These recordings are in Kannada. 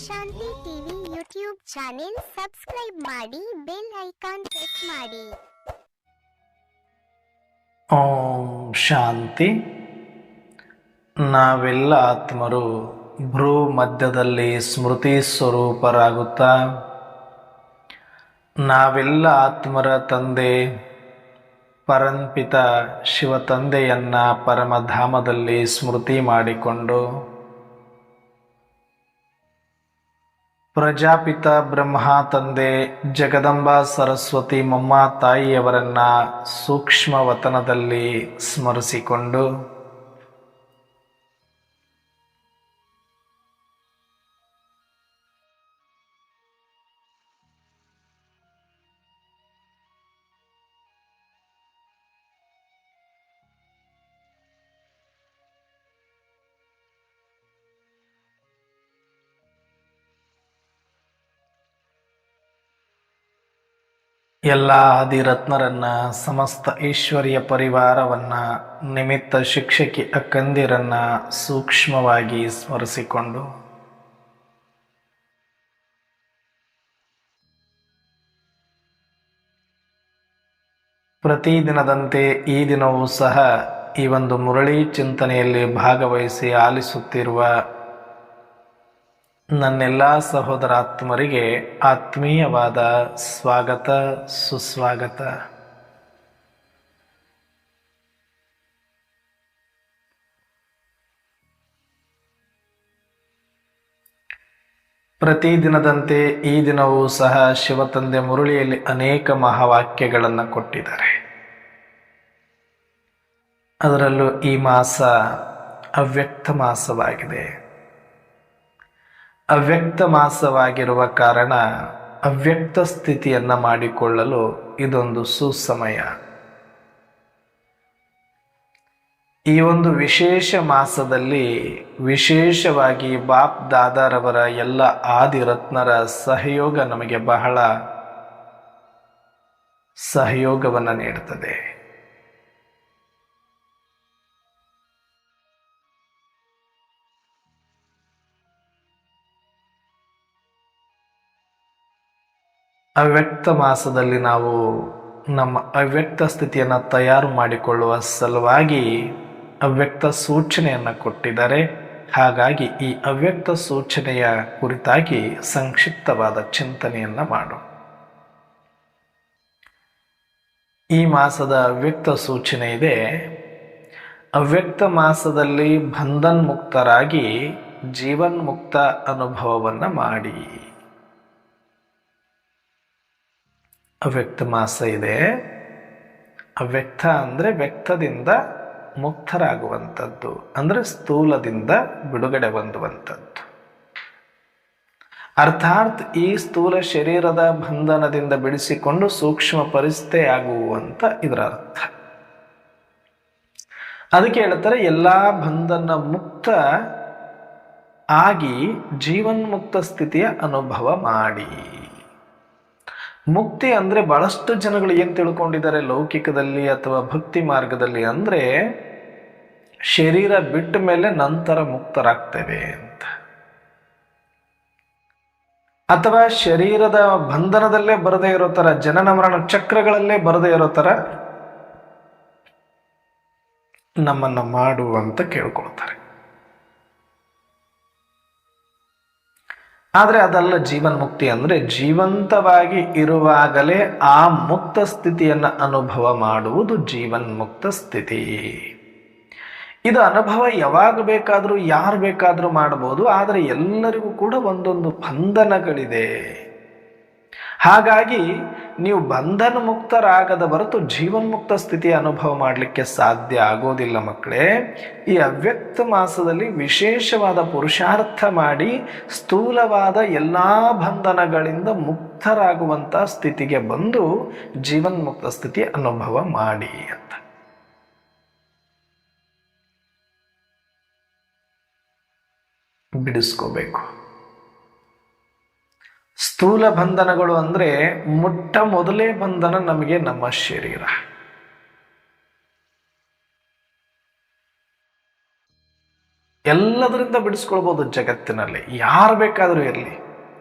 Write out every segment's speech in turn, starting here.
ಶಾಂತಿ ಟಿವಿ ಯೂಟ್ಯೂಬ್ ಚಾನೆಲ್ ಸಬ್ಸ್ಕ್ರೈಬ್ ಮಾಡಿ, ಬೆಲ್ ಐಕಾನ್ ಪ್ರೆಸ್ ಮಾಡಿ. ಓಂ ಶಾಂತಿ. ನಾವೆಲ್ಲ ಆತ್ಮರು ಭ್ರೂ ಮಧ್ಯದಲ್ಲಿ ಸ್ಮೃತಿ ಸ್ವರೂಪರಾಗುತ್ತಾ ನಾವೆಲ್ಲ ಆತ್ಮರ ತಂದೆ ಪರಂಪಿತ ಶಿವ ತಂದೆಯನ್ನ ಪರಮಧಾಮದಲ್ಲಿ ಸ್ಮೃತಿ ಮಾಡಿಕೊಂಡು ಪ್ರಜಾಪಿತ ಬ್ರಹ್ಮ ತಂದೆ ಜಗದಂಬಾ ಸರಸ್ವತಿ ಮಮ್ಮ ತಾಯಿಯವರನ್ನ ಸೂಕ್ಷ್ಮ ವತನದಲ್ಲಿ ಸ್ಮರಿಸಿಕೊಂಡು ಎಲ್ಲ ಆದಿರತ್ನರನ್ನ, ಸಮಸ್ತ ಈಶ್ವರ್ಯ ಪರಿವಾರವನ್ನ, ನಿಮಿತ್ತ ಶಿಕ್ಷಕಿ ಅಕ್ಕಂದಿರನ್ನ ಸೂಕ್ಷ್ಮವಾಗಿ ಸ್ಮರಿಸಿಕೊಂಡು ಪ್ರತಿದಿನದಂತೆ ಈ ದಿನವೂ ಸಹ ಈ ಒಂದು ಮುರಳಿ ಚಿಂತನೆಯಲ್ಲಿ ಭಾಗವಹಿಸಿ ಆಲಿಸುತ್ತಿರುವ ನನ್ನೆಲ್ಲ ಸಹೋದರಾತ್ಮರಿಗೆ ಆತ್ಮೀಯವಾದ ಸ್ವಾಗತ, ಸುಸ್ವಾಗತ. ಪ್ರತಿದಿನದಂತೆ ಈ ದಿನವೂ ಸಹ ಶಿವತಂದೆ ಮುರಳಿಯಲ್ಲಿ ಅನೇಕ ಮಹಾವಾಕ್ಯಗಳನ್ನು ಕೊಟ್ಟಿದ್ದಾರೆ. ಅದರಲ್ಲೂ ಈ ಮಾಸ ಅವ್ಯಕ್ತ ಮಾಸವಾಗಿದೆ. ಅವ್ಯಕ್ತ ಮಾಸವಾಗಿರುವ ಕಾರಣ ಅವ್ಯಕ್ತ ಸ್ಥಿತಿಯನ್ನು ಮಾಡಿಕೊಳ್ಳಲು ಇದೊಂದು ಸುಸಮಯ. ಈ ಒಂದು ವಿಶೇಷ ಮಾಸದಲ್ಲಿ ವಿಶೇಷವಾಗಿ ಬಾಪ್ ದಾದಾರವರ ಎಲ್ಲ ಆದಿರತ್ನರ ಸಹಯೋಗ ನಮಗೆ ಬಹಳ ಸಹಯೋಗವನ್ನು ನೀಡುತ್ತದೆ. ಅವ್ಯಕ್ತ ಮಾಸದಲ್ಲಿ ನಾವು ನಮ್ಮ ಅವ್ಯಕ್ತ ಸ್ಥಿತಿಯನ್ನು ತಯಾರು ಮಾಡಿಕೊಳ್ಳುವ ಸಲುವಾಗಿ ಅವ್ಯಕ್ತ ಸೂಚನೆಯನ್ನು ಕೊಟ್ಟಿದ್ದಾರೆ. ಹಾಗಾಗಿ ಈ ಅವ್ಯಕ್ತ ಸೂಚನೆಯ ಕುರಿತಾಗಿ ಸಂಕ್ಷಿಪ್ತವಾದ ಚಿಂತನೆಯನ್ನು ಮಾಡು. ಈ ಮಾಸದ ಅವ್ಯಕ್ತ ಸೂಚನೆ ಇದೆ. ಅವ್ಯಕ್ತ ಮಾಸದಲ್ಲಿ ಬಂಧನ್ ಮುಕ್ತರಾಗಿ ಜೀವನ್ಮುಕ್ತ ಅನುಭವವನ್ನು ಮಾಡಿ. ಅವ್ಯಕ್ತ ಮಾಸ ಇದೆ. ಅವ್ಯಕ್ತ ಅಂದರೆ ವ್ಯಕ್ತದಿಂದ ಮುಕ್ತರಾಗುವಂಥದ್ದು, ಅಂದರೆ ಸ್ಥೂಲದಿಂದ ಬಿಡುಗಡೆ ಹೊಂದುವಂಥದ್ದು. ಅರ್ಥಾತ್ ಈ ಸ್ಥೂಲ ಶರೀರದ ಬಂಧನದಿಂದ ಬಿಡಿಸಿಕೊಂಡು ಸೂಕ್ಷ್ಮ ಪರಿಸ್ಥಿತಿ ಆಗುವಂತ ಇದರ ಅರ್ಥ. ಅದಕ್ಕೆ ಹೇಳ್ತಾರೆ ಎಲ್ಲ ಬಂಧನ ಮುಕ್ತ ಆಗಿ ಜೀವನ್ಮುಕ್ತ ಸ್ಥಿತಿಯ ಅನುಭವ ಮಾಡಿ. ಮುಕ್ತಿ ಅಂದರೆ ಬಹಳಷ್ಟು ಜನಗಳು ಏನು ತಿಳ್ಕೊಂಡಿದ್ದಾರೆ ಲೌಕಿಕದಲ್ಲಿ ಅಥವಾ ಭಕ್ತಿ ಮಾರ್ಗದಲ್ಲಿ, ಅಂದರೆ ಶರೀರ ಬಿಟ್ಟ ಮೇಲೆ ನಂತರ ಮುಕ್ತರಾಗ್ತೇವೆ ಅಂತ, ಅಥವಾ ಶರೀರದ ಬಂಧನದಲ್ಲೇ ಬರದೇ ಇರೋ ಥರ, ಜನನ ಮರಣ ಚಕ್ರಗಳಲ್ಲೇ ಬರದೇ ಇರೋ ಥರ ನಮ್ಮನ್ನು ಮಾಡು ಅಂತ ಕೇಳ್ಕೊಳ್ತಾರೆ. ಆದರೆ ಅದಲ್ಲ ಜೀವನ್ಮುಕ್ತಿ. ಅಂದರೆ ಜೀವಂತವಾಗಿ ಇರುವಾಗಲೇ ಆ ಮುಕ್ತ ಸ್ಥಿತಿಯನ್ನು ಅನುಭವ ಮಾಡುವುದು ಜೀವನ್ಮುಕ್ತ ಸ್ಥಿತಿ. ಇದು ಅನುಭವ ಯಾವಾಗ ಬೇಕಾದರೂ ಯಾರು ಬೇಕಾದರೂ ಮಾಡಬಹುದು. ಆದರೆ ಎಲ್ಲರಿಗೂ ಕೂಡ ಒಂದೊಂದು ಬಂಧನಗಳಿದೆ. ಹಾಗಾಗಿ ನೀವು ಬಂಧನ ಮುಕ್ತರಾಗದ ಹೊರತು ಜೀವನ್ಮುಕ್ತ ಸ್ಥಿತಿಯ ಅನುಭವ ಮಾಡಲಿಕ್ಕೆ ಸಾಧ್ಯ ಆಗೋದಿಲ್ಲ ಮಕ್ಕಳೇ. ಈ ಅವ್ಯಕ್ತ ಮಾಸದಲ್ಲಿ ವಿಶೇಷವಾದ ಪುರುಷಾರ್ಥ ಮಾಡಿ ಸ್ಥೂಲವಾದ ಎಲ್ಲ ಬಂಧನಗಳಿಂದ ಮುಕ್ತರಾಗುವಂಥ ಸ್ಥಿತಿಗೆ ಬಂದು ಜೀವನ್ಮುಕ್ತ ಸ್ಥಿತಿಯ ಅನುಭವ ಮಾಡಿ ಅಂತ. ಬಿಡಿಸ್ಕೋಬೇಕು. ಸ್ಥೂಲ ಬಂಧನಗಳು ಅಂದರೆ ಮೊಟ್ಟ ಮೊದಲೇ ಬಂಧನ ನಮಗೆ ನಮ್ಮ ಶರೀರ. ಎಲ್ಲದರಿಂದ ಬಿಡಿಸ್ಕೊಳ್ಬೋದು ಜಗತ್ತಿನಲ್ಲಿ, ಯಾರು ಬೇಕಾದರೂ ಇರಲಿ.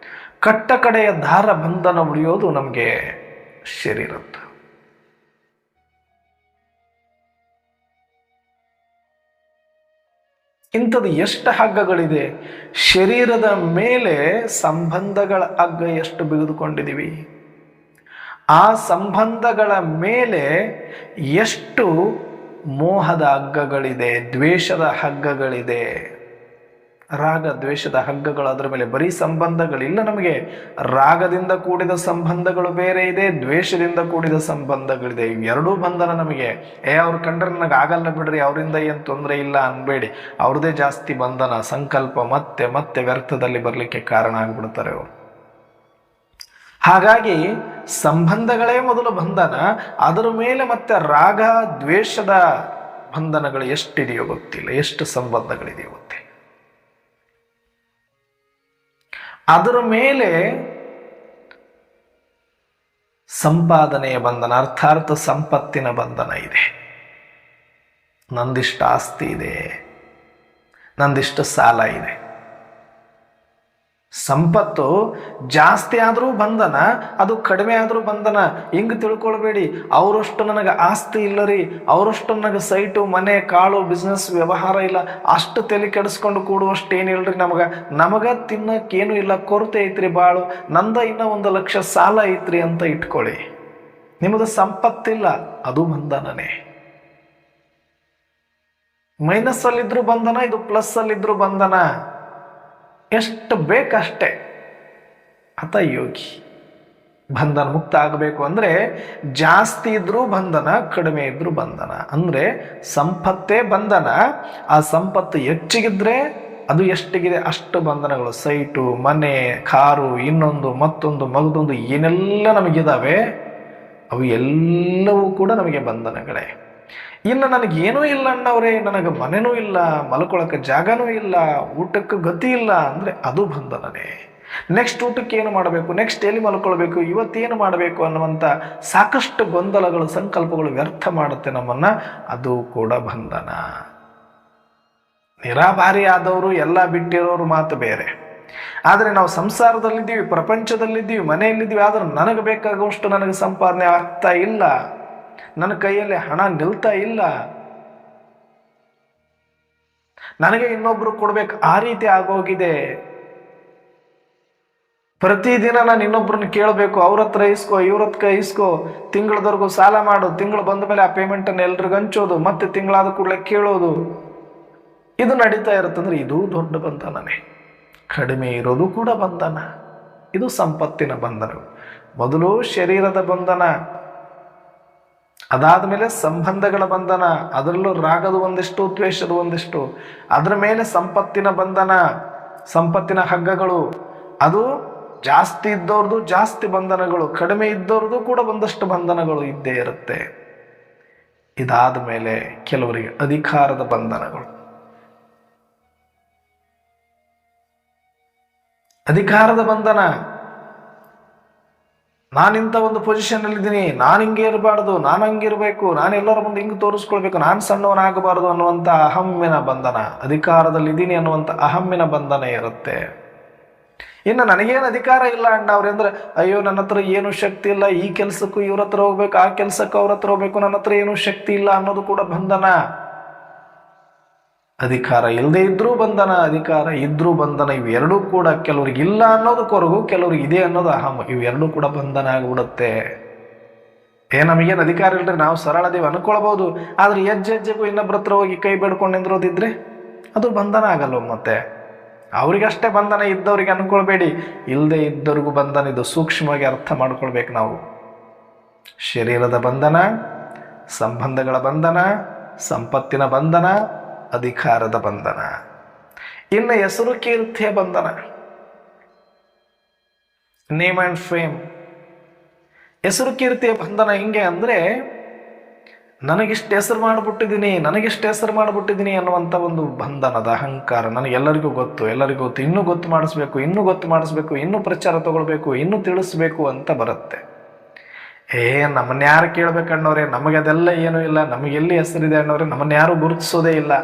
ಕಟ್ಟ ಕಡೆಯ ದಾರ ಬಂಧನ ಉಳಿಯೋದು ನಮಗೆ ಶರೀರದ್ದು. ಇಂಥದ್ದು ಎಷ್ಟು ಹಗ್ಗಗಳಿದೆ. ಶರೀರದ ಮೇಲೆ ಸಂಬಂಧಗಳ ಹಗ್ಗ ಎಷ್ಟು ಬಿಗಿದುಕೊಂಡಿದ್ದೀವಿ. ಆ ಸಂಬಂಧಗಳ ಮೇಲೆ ಎಷ್ಟು ಮೋಹದ ಹಗ್ಗಗಳಿದೆ, ದ್ವೇಷದ ಹಗ್ಗಗಳಿದೆ, ರಾಗ ದ್ವೇಷದ ಹಗ್ಗಗಳು. ಅದರ ಮೇಲೆ ಬರೀ ಸಂಬಂಧಗಳಿಲ್ಲ ನಮಗೆ. ರಾಗದಿಂದ ಕೂಡಿದ ಸಂಬಂಧಗಳು ಬೇರೆ ಇದೆ, ದ್ವೇಷದಿಂದ ಕೂಡಿದ ಸಂಬಂಧಗಳಿದೆ. ಇವೆರಡೂ ಬಂಧನ ನಮಗೆ. ಅವ್ರು ಕಂಡ್ರೆ ನನಗೆ ಆಗಲ್ಲ ಬಿಡ್ರಿ, ಅವರಿಂದ ಏನು ತೊಂದರೆ ಇಲ್ಲ ಅನ್ಬೇಡಿ. ಅವ್ರದ್ದೇ ಜಾಸ್ತಿ ಬಂಧನ. ಸಂಕಲ್ಪ ಮತ್ತೆ ಮತ್ತೆ ವ್ಯರ್ಥದಲ್ಲಿ ಬರಲಿಕ್ಕೆ ಕಾರಣ ಆಗ್ಬಿಡ್ತಾರೆ ಅವರು. ಹಾಗಾಗಿ ಸಂಬಂಧಗಳೇ ಮೊದಲು ಬಂಧನ, ಅದರ ಮೇಲೆ ಮತ್ತೆ ರಾಗ ದ್ವೇಷದ ಬಂಧನಗಳು ಎಷ್ಟಿದೆಯೋ ಗೊತ್ತಿಲ್ಲ, ಎಷ್ಟು ಸಂಬಂಧಗಳಿದೆಯೋ ಗೊತ್ತಿಲ್ಲ. ಅದರ ಮೇಲೆ ಸಂಪಾದನೆಯ ಬಂಧನ, ಅರ್ಥಾತ್ ಸಂಪತ್ತಿನ ಬಂಧನ ಇದೆ. ನಂದಿಷ್ಟು ಆಸ್ತಿ ಇದೆ, ನಂದಿಷ್ಟು ಸಾಲ ಇದೆ. ಸಂಪತ್ತು ಜಾಸ್ತಿ ಆದರೂ ಬಂಧನ, ಅದು ಕಡಿಮೆ ಆದರೂ ಬಂಧನ. ಹಿಂಗೆ ತಿಳ್ಕೊಳ್ಬೇಡಿ, ಅವರಷ್ಟು ನನಗೆ ಆಸ್ತಿ ಇಲ್ಲ ರೀ, ಅವರಷ್ಟು ನನಗೆ ಸೈಟು ಮನೆ ಕಾಳು ಬಿಸ್ನೆಸ್ ವ್ಯವಹಾರ ಇಲ್ಲ, ಅಷ್ಟು ತಲೆ ಕೆಡಿಸ್ಕೊಂಡು ಕೂಡುವಷ್ಟು ಏನಿಲ್ರಿ ನಮಗೆ ತಿನ್ನಕ್ಕೇನು ಇಲ್ಲ, ಕೊರತೆ ಐತ್ರಿ ಬಾಳು, ನಂದ ಇನ್ನೂ 1 ಲಕ್ಷ ಸಾಲ ಐತ್ರಿ ಅಂತ ಇಟ್ಕೊಳ್ಳಿ. ನಿಮ್ಮದು ಸಂಪತ್ತಿಲ್ಲ, ಅದು ಬಂಧನನೇ. ಮೈನಸ್ ಅಲ್ಲಿದ್ರು ಬಂಧನ, ಇದು ಪ್ಲಸ್ ಅಲ್ಲಿದ್ರು ಬಂಧನ. ಎಷ್ಟು ಬೇಕಷ್ಟೇ. ಹತ ಯೋಗಿ ಬಂಧನ ಮುಕ್ತ ಆಗಬೇಕು ಅಂದರೆ ಜಾಸ್ತಿ ಇದ್ರೂ ಬಂಧನ, ಕಡಿಮೆ ಇದ್ರೂ ಬಂಧನ. ಅಂದರೆ ಸಂಪತ್ತೇ ಬಂಧನ. ಆ ಸಂಪತ್ತು ಹೆಚ್ಚಿಗಿದ್ರೆ ಅದು ಎಷ್ಟಿಗಿದೆ ಅಷ್ಟು ಬಂಧನಗಳು. ಸೈಟು ಮನೆ ಕಾರು ಇನ್ನೊಂದು ಮತ್ತೊಂದು ಮಗದೊಂದು ಏನೆಲ್ಲ ನಮಗಿದಾವೆ ಅವು ಎಲ್ಲವೂ ಕೂಡ ನಮಗೆ ಬಂಧನಗಳೇ. ಇನ್ನು ನನಗೇನೂ ಇಲ್ಲ ಅಣ್ಣವ್ರೆ, ನನಗೆ ಮನೆನೂ ಇಲ್ಲ, ಮಲ್ಕೊಳಕ್ಕೆ ಜಾಗನೂ ಇಲ್ಲ, ಊಟಕ್ಕೆ ಗತಿ ಇಲ್ಲ ಅಂದರೆ ಅದು ಬಂಧನನೇ. ನೆಕ್ಸ್ಟ್ ಊಟಕ್ಕೆ ಏನು ಮಾಡಬೇಕು, ನೆಕ್ಸ್ಟ್ ಎಲ್ಲಿ ಮಲ್ಕೊಳ್ಬೇಕು, ಇವತ್ತೇನು ಮಾಡಬೇಕು ಅನ್ನುವಂಥ ಸಾಕಷ್ಟು ಗೊಂದಲಗಳು ಸಂಕಲ್ಪಗಳು ವ್ಯರ್ಥ ಮಾಡುತ್ತೆ ನಮ್ಮನ್ನು, ಅದು ಕೂಡ ಬಂಧನ. ನಿರಾಭಾರಿ ಆದವರು ಎಲ್ಲ ಬಿಟ್ಟಿರೋರು ಮಾತು ಬೇರೆ. ಆದರೆ ನಾವು ಸಂಸಾರದಲ್ಲಿದ್ದೀವಿ, ಪ್ರಪಂಚದಲ್ಲಿದ್ದೀವಿ, ಮನೆಯಲ್ಲಿದ್ದೀವಿ. ಆದರೆ ನನಗೆ ಬೇಕಾಗುವಷ್ಟು ನನಗೆ ಸಂಪಾದನೆ ಆಗ್ತಾ ಇಲ್ಲ, ನನ್ನ ಕೈಯಲ್ಲಿ ಹಣ ನಿಲ್ತಾ ಇಲ್ಲ, ನನಗೆ ಇನ್ನೊಬ್ರು ಕೊಡ್ಬೇಕು ಆ ರೀತಿ ಆಗೋಗಿದೆ. ಪ್ರತಿದಿನ ನಾನು ಇನ್ನೊಬ್ರನ್ನ ಕೇಳಬೇಕು, ಅವ್ರ ಹತ್ರ ಇಸ್ಕೋ ಇವ್ರ ಹತ್ರ ಇಸ್ಕೋ, ತಿಂಗಳದವರೆಗೂ ಸಾಲ ಮಾಡು, ತಿಂಗಳು ಬಂದ ಮೇಲೆ ಆ ಪೇಮೆಂಟನ್ನು ಎಲ್ರಿಗೂ ಹಂಚೋದು, ಮತ್ತೆ ತಿಂಗಳಾದ ಕೂಡಲೇ ಕೇಳೋದು, ಇದು ನಡೀತಾ ಇರುತ್ತಂದ್ರೆ ಇದು ದೊಡ್ಡ ಬಂಧನನೇ. ಕಡಿಮೆ ಇರೋದು ಕೂಡ ಬಂಧನ. ಇದು ಸಂಪತ್ತಿನ ಬಂಧನ. ಮೊದಲು ಶರೀರದ ಬಂಧನ, ಅದಾದ ಮೇಲೆ ಸಂಬಂಧಗಳ ಬಂಧನ, ಅದರಲ್ಲೂ ರಾಗದ ಒಂದಿಷ್ಟು ದ್ವೇಷದ ಒಂದಿಷ್ಟು, ಅದರ ಮೇಲೆ ಸಂಪತ್ತಿನ ಬಂಧನ, ಸಂಪತ್ತಿನ ಹಗ್ಗಗಳು. ಅದು ಜಾಸ್ತಿ ಇದ್ದವ್ರದ್ದು ಜಾಸ್ತಿ ಬಂಧನಗಳು, ಕಡಿಮೆ ಇದ್ದವ್ರದ್ದು ಕೂಡ ಒಂದಷ್ಟು ಬಂಧನಗಳು ಇದ್ದೇ ಇರುತ್ತೆ. ಇದಾದ ಮೇಲೆ ಕೆಲವರಿಗೆ ಅಧಿಕಾರದ ಬಂಧನಗಳು. ಅಧಿಕಾರದ ಬಂಧನ, ನಾನಿಂಥ ಒಂದು ಪೊಸಿಷನ್ನಲ್ಲಿದ್ದೀನಿ, ನಾನು ಹಿಂಗೆ ಇರಬಾರ್ದು, ನಾನು ಹಂಗಿರಬೇಕು, ನಾನು ಎಲ್ಲರ ಮುಂದೆ ಹಿಂಗೆ ತೋರಿಸ್ಕೊಳ್ಬೇಕು, ನಾನು ಸಣ್ಣವನಾಗಬಾರ್ದು ಅನ್ನುವಂಥ ಅಹಮ್ಮಿನ ಬಂಧನ, ಅಧಿಕಾರದಲ್ಲಿದ್ದೀನಿ ಅನ್ನುವಂಥ ಅಹಮ್ಮಿನ ಬಂಧನ ಇರುತ್ತೆ. ಇನ್ನು ನನಗೇನು ಅಧಿಕಾರ ಇಲ್ಲ ಅಣ್ಣವ್ರೆ ಅಂದರೆ, ಅಯ್ಯೋ ನನ್ನ ಹತ್ರ ಏನು ಶಕ್ತಿ ಇಲ್ಲ, ಈ ಕೆಲಸಕ್ಕೂ ಇವ್ರ ಹತ್ರ ಹೋಗ್ಬೇಕು, ಆ ಕೆಲಸಕ್ಕೂ ಅವ್ರ ಹತ್ರ ಹೋಗ್ಬೇಕು, ನನ್ನ ಹತ್ರ ಏನೂ ಶಕ್ತಿ ಇಲ್ಲ ಅನ್ನೋದು ಕೂಡ ಬಂಧನ. ಅಧಿಕಾರ ಇಲ್ಲದೆ ಇದ್ರೂ ಬಂಧನ, ಅಧಿಕಾರ ಇದ್ರೂ ಬಂಧನ. ಇವೆರಡೂ ಕೂಡ ಕೆಲವ್ರಿಗೆ ಇಲ್ಲ ಅನ್ನೋದು ಕೊರಗು, ಕೆಲವ್ರಿಗೆ ಇದೆ ಅನ್ನೋದು ಅಹಂ. ಇವೆರಡೂ ಕೂಡ ಬಂಧನ ಆಗಿಬಿಡುತ್ತೆ. ನಮಗೇನು ಅಧಿಕಾರ ಇಲ್ಲರಿ, ನಾವು ಸರಳದೇವಿ ಅನ್ಕೊಳ್ಬೋದು, ಆದರೆ ಹೆಜ್ಜೆಗೂ ಇನ್ನೊಬ್ಬರ ಹತ್ರ ಹೋಗಿ ಕೈ ಬೇಡ್ಕೊಂಡು ನಿಂದ್ರೋದಿದ್ರೆ ಅದು ಬಂಧನ ಆಗಲ್ವ? ಮತ್ತೆ ಅವರಿಗಷ್ಟೇ ಬಂಧನ, ಇದ್ದವ್ರಿಗೆ ಅನ್ಕೊಳ್ಬೇಡಿ, ಇಲ್ಲದೆ ಇದ್ದವ್ರಿಗೂ ಬಂಧನ. ಇದು ಸೂಕ್ಷ್ಮವಾಗಿ ಅರ್ಥ ಮಾಡ್ಕೊಳ್ಬೇಕು ನಾವು. ಶರೀರದ ಬಂಧನ, ಸಂಬಂಧಗಳ ಬಂಧನ, ಸಂಪತ್ತಿನ ಬಂಧನ, ಅಧಿಕಾರದ ಬಂಧನ. ಇನ್ನು ಹೆಸರು ಕೀರ್ತಿಯ ಬಂಧನ, ನೇಮ್ ಆ್ಯಂಡ್ ಫೇಮ್. ಹೆಸರು ಕೀರ್ತಿಯ ಬಂಧನ ಹಿಂಗೆ ಅಂದರೆ, ನನಗಿಷ್ಟು ಹೆಸರು ಮಾಡಿಬಿಟ್ಟಿದ್ದೀನಿ, ನನಗಿಷ್ಟು ಹೆಸರು ಮಾಡಿಬಿಟ್ಟಿದ್ದೀನಿ ಅನ್ನುವಂಥ ಒಂದು ಬಂಧನದ ಅಹಂಕಾರ. ನನಗೆಲ್ಲರಿಗೂ ಗೊತ್ತು, ಎಲ್ಲರಿಗೂ ಗೊತ್ತು, ಇನ್ನೂ ಗೊತ್ತು ಮಾಡಿಸ್ಬೇಕು, ಇನ್ನೂ ಗೊತ್ತು ಮಾಡಿಸ್ಬೇಕು, ಇನ್ನೂ ಪ್ರಚಾರ ತಗೊಳ್ಬೇಕು, ಇನ್ನೂ ತಿಳಿಸ್ಬೇಕು ಅಂತ ಬರುತ್ತೆ. ನಮ್ಮನ್ನ ಯಾರು ಕೇಳ್ಬೇಕನ್ನೋರೆ, ನಮಗೆ ಅದೆಲ್ಲ ಏನೂ ಇಲ್ಲ, ನಮಗೆಲ್ಲಿ ಹೆಸರಿದೆ ಅನ್ನೋರೆ, ನಮ್ಮನ್ನ ಯಾರು ಗುರುತಿಸೋದೇ ಇಲ್ಲ.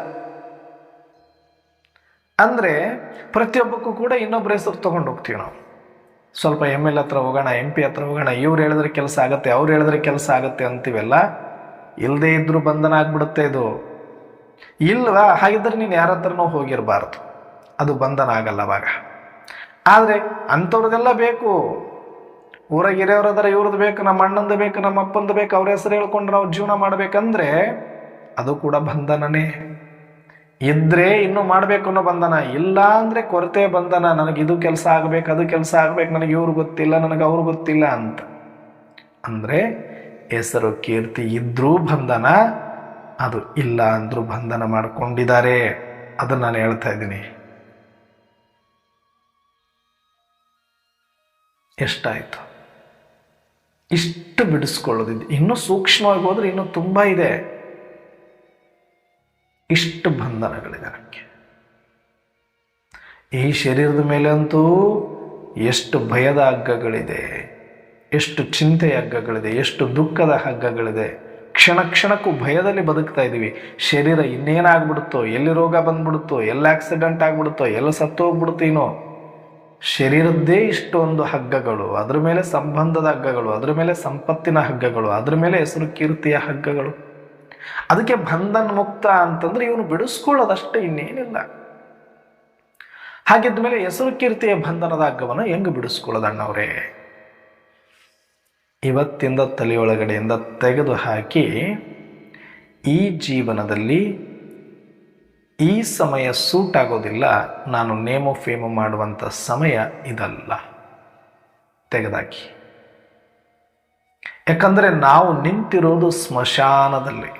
ಅಂದರೆ ಪ್ರತಿಯೊಬ್ಬಕ್ಕೂ ಕೂಡ ಇನ್ನೊಬ್ಬರ ಹೆಸರು ತೊಗೊಂಡು ಹೋಗ್ತೀವಿ ನಾವು. ಸ್ವಲ್ಪ ಎಮ್ ಎಲ್ ಹತ್ರ ಹೋಗೋಣ, MP ಹತ್ರ ಹೋಗೋಣ, ಇವ್ರು ಹೇಳಿದ್ರೆ ಕೆಲಸ ಆಗುತ್ತೆ, ಅವ್ರು ಹೇಳಿದ್ರೆ ಕೆಲಸ ಆಗುತ್ತೆ ಅಂತೀವೆಲ್ಲ. ಇಲ್ಲದೇ ಇದ್ರೂ ಬಂಧನ ಆಗ್ಬಿಡುತ್ತೆ ಇದು. ಇಲ್ವಾ? ಹಾಗಿದ್ರೆ ನೀನು ಯಾರ ಹತ್ರನೂ ಹೋಗಿರಬಾರ್ದು, ಅದು ಬಂಧನ ಆಗಲ್ಲ ಅವಾಗ. ಆದರೆ ಅಂಥವ್ರದ್ದೆಲ್ಲ ಬೇಕು. ಊರಾಗ ಹಿರಿಯವ್ರದಾರ, ಇವ್ರದ್ದು ಬೇಕು, ನಮ್ಮ ಅಣ್ಣಂದು ಬೇಕು, ನಮ್ಮ ಅಪ್ಪಂದು ಬೇಕು, ಅವ್ರ ಹೆಸರು ಹೇಳ್ಕೊಂಡು ನಾವು ಜೀವನ ಮಾಡ್ಬೇಕಂದ್ರೆ ಅದು ಕೂಡ ಬಂಧನನೇ. ಇದ್ರೆ ಇನ್ನೂ ಮಾಡಬೇಕು ಅನ್ನೋ ಬಂಧನ, ಇಲ್ಲ ಅಂದರೆ ಕೊರತೆ ಬಂಧನ. ನನಗೆ ಇದು ಕೆಲಸ ಆಗ್ಬೇಕು, ಅದು ಕೆಲಸ ಆಗ್ಬೇಕು, ನನಗೆ ಇವ್ರು ಗೊತ್ತಿಲ್ಲ, ನನಗೆ ಅವ್ರು ಗೊತ್ತಿಲ್ಲ ಅಂತ. ಅಂದರೆ ಹೆಸರು ಕೀರ್ತಿ ಇದ್ರೂ ಬಂಧನ, ಅದು ಇಲ್ಲ ಅಂದ್ರೂ ಬಂಧನ ಮಾಡಿಕೊಂಡಿದ್ದಾರೆ. ಅದನ್ನು ನಾನು ಹೇಳ್ತಾ ಇದ್ದೀನಿ. ಎಷ್ಟಾಯಿತು? ಇಷ್ಟು ಬಿಡಿಸ್ಕೊಳ್ಳೋದಿದೆ. ಇನ್ನೂ ಸೂಕ್ಷ್ಮವಾಗಿ ಹೋದ್ರೆ ಇನ್ನೂ ತುಂಬ ಇದೆ. ಇಷ್ಟು ಬಂಧನಗಳಿದೆ ನನಗೆ. ಈ ಶರೀರದ ಮೇಲೆ ಅಂತೂ ಎಷ್ಟು ಭಯದ ಹಗ್ಗಗಳಿದೆ, ಎಷ್ಟು ಚಿಂತೆಯ ಹಗ್ಗಗಳಿದೆ, ಎಷ್ಟು ದುಃಖದ ಹಗ್ಗಗಳಿದೆ. ಕ್ಷಣ ಕ್ಷಣಕ್ಕೂ ಭಯದಲ್ಲಿ ಬದುಕ್ತಾ ಇದ್ದೀವಿ. ಶರೀರ ಇನ್ನೇನಾಗ್ಬಿಡುತ್ತೋ, ಎಲ್ಲಿ ರೋಗ ಬಂದ್ಬಿಡುತ್ತೋ, ಎಲ್ಲ ಆಕ್ಸಿಡೆಂಟ್ ಆಗ್ಬಿಡುತ್ತೋ, ಎಲ್ಲ ಸತ್ತೋಗ್ಬಿಡ್ತೀನೋ. ಶರೀರದ್ದೇ ಇಷ್ಟೊಂದು ಹಗ್ಗಗಳು, ಅದ್ರ ಮೇಲೆ ಸಂಬಂಧದ ಹಗ್ಗಗಳು, ಅದ್ರ ಮೇಲೆ ಸಂಪತ್ತಿನ ಹಗ್ಗಗಳು, ಅದ್ರ ಮೇಲೆ ಹೆಸರು ಕೀರ್ತಿಯ ಹಗ್ಗಗಳು. ಅದಕ್ಕೆ ಬಂಧನ ಮುಕ್ತ ಅಂತಂದ್ರೆ ಇವನು ಬಿಡಿಸ್ಕೊಳ್ಳೋದಷ್ಟೇ, ಇನ್ನೇನಿಲ್ಲ. ಹಾಗಿದ್ಮೇಲೆ ಹೆಸರು ಕೀರ್ತಿಯ ಬಂಧನದ ಹಗ್ಗವನ್ನು ಹೆಂಗೆ ಬಿಡಿಸ್ಕೊಳ್ಳೋದು ಅಣ್ಣವ್ರೆ? ಇವತ್ತಿಂದ ತಲೆಯೊಳಗಡೆಯಿಂದ ತೆಗೆದು ಹಾಕಿ, ಈ ಜೀವನದಲ್ಲಿ ಈ ಸಮಯ ಸೂಟ್ ಆಗೋದಿಲ್ಲ, ನಾನು ನೇಮೋ ಫೇಮೋ ಮಾಡುವಂಥ ಸಮಯ ಇದಲ್ಲ, ತೆಗೆದಾಕಿ. ಯಾಕಂದರೆ ನಾವು ನಿಂತಿರೋದು ಸ್ಮಶಾನದಲ್ಲಿ.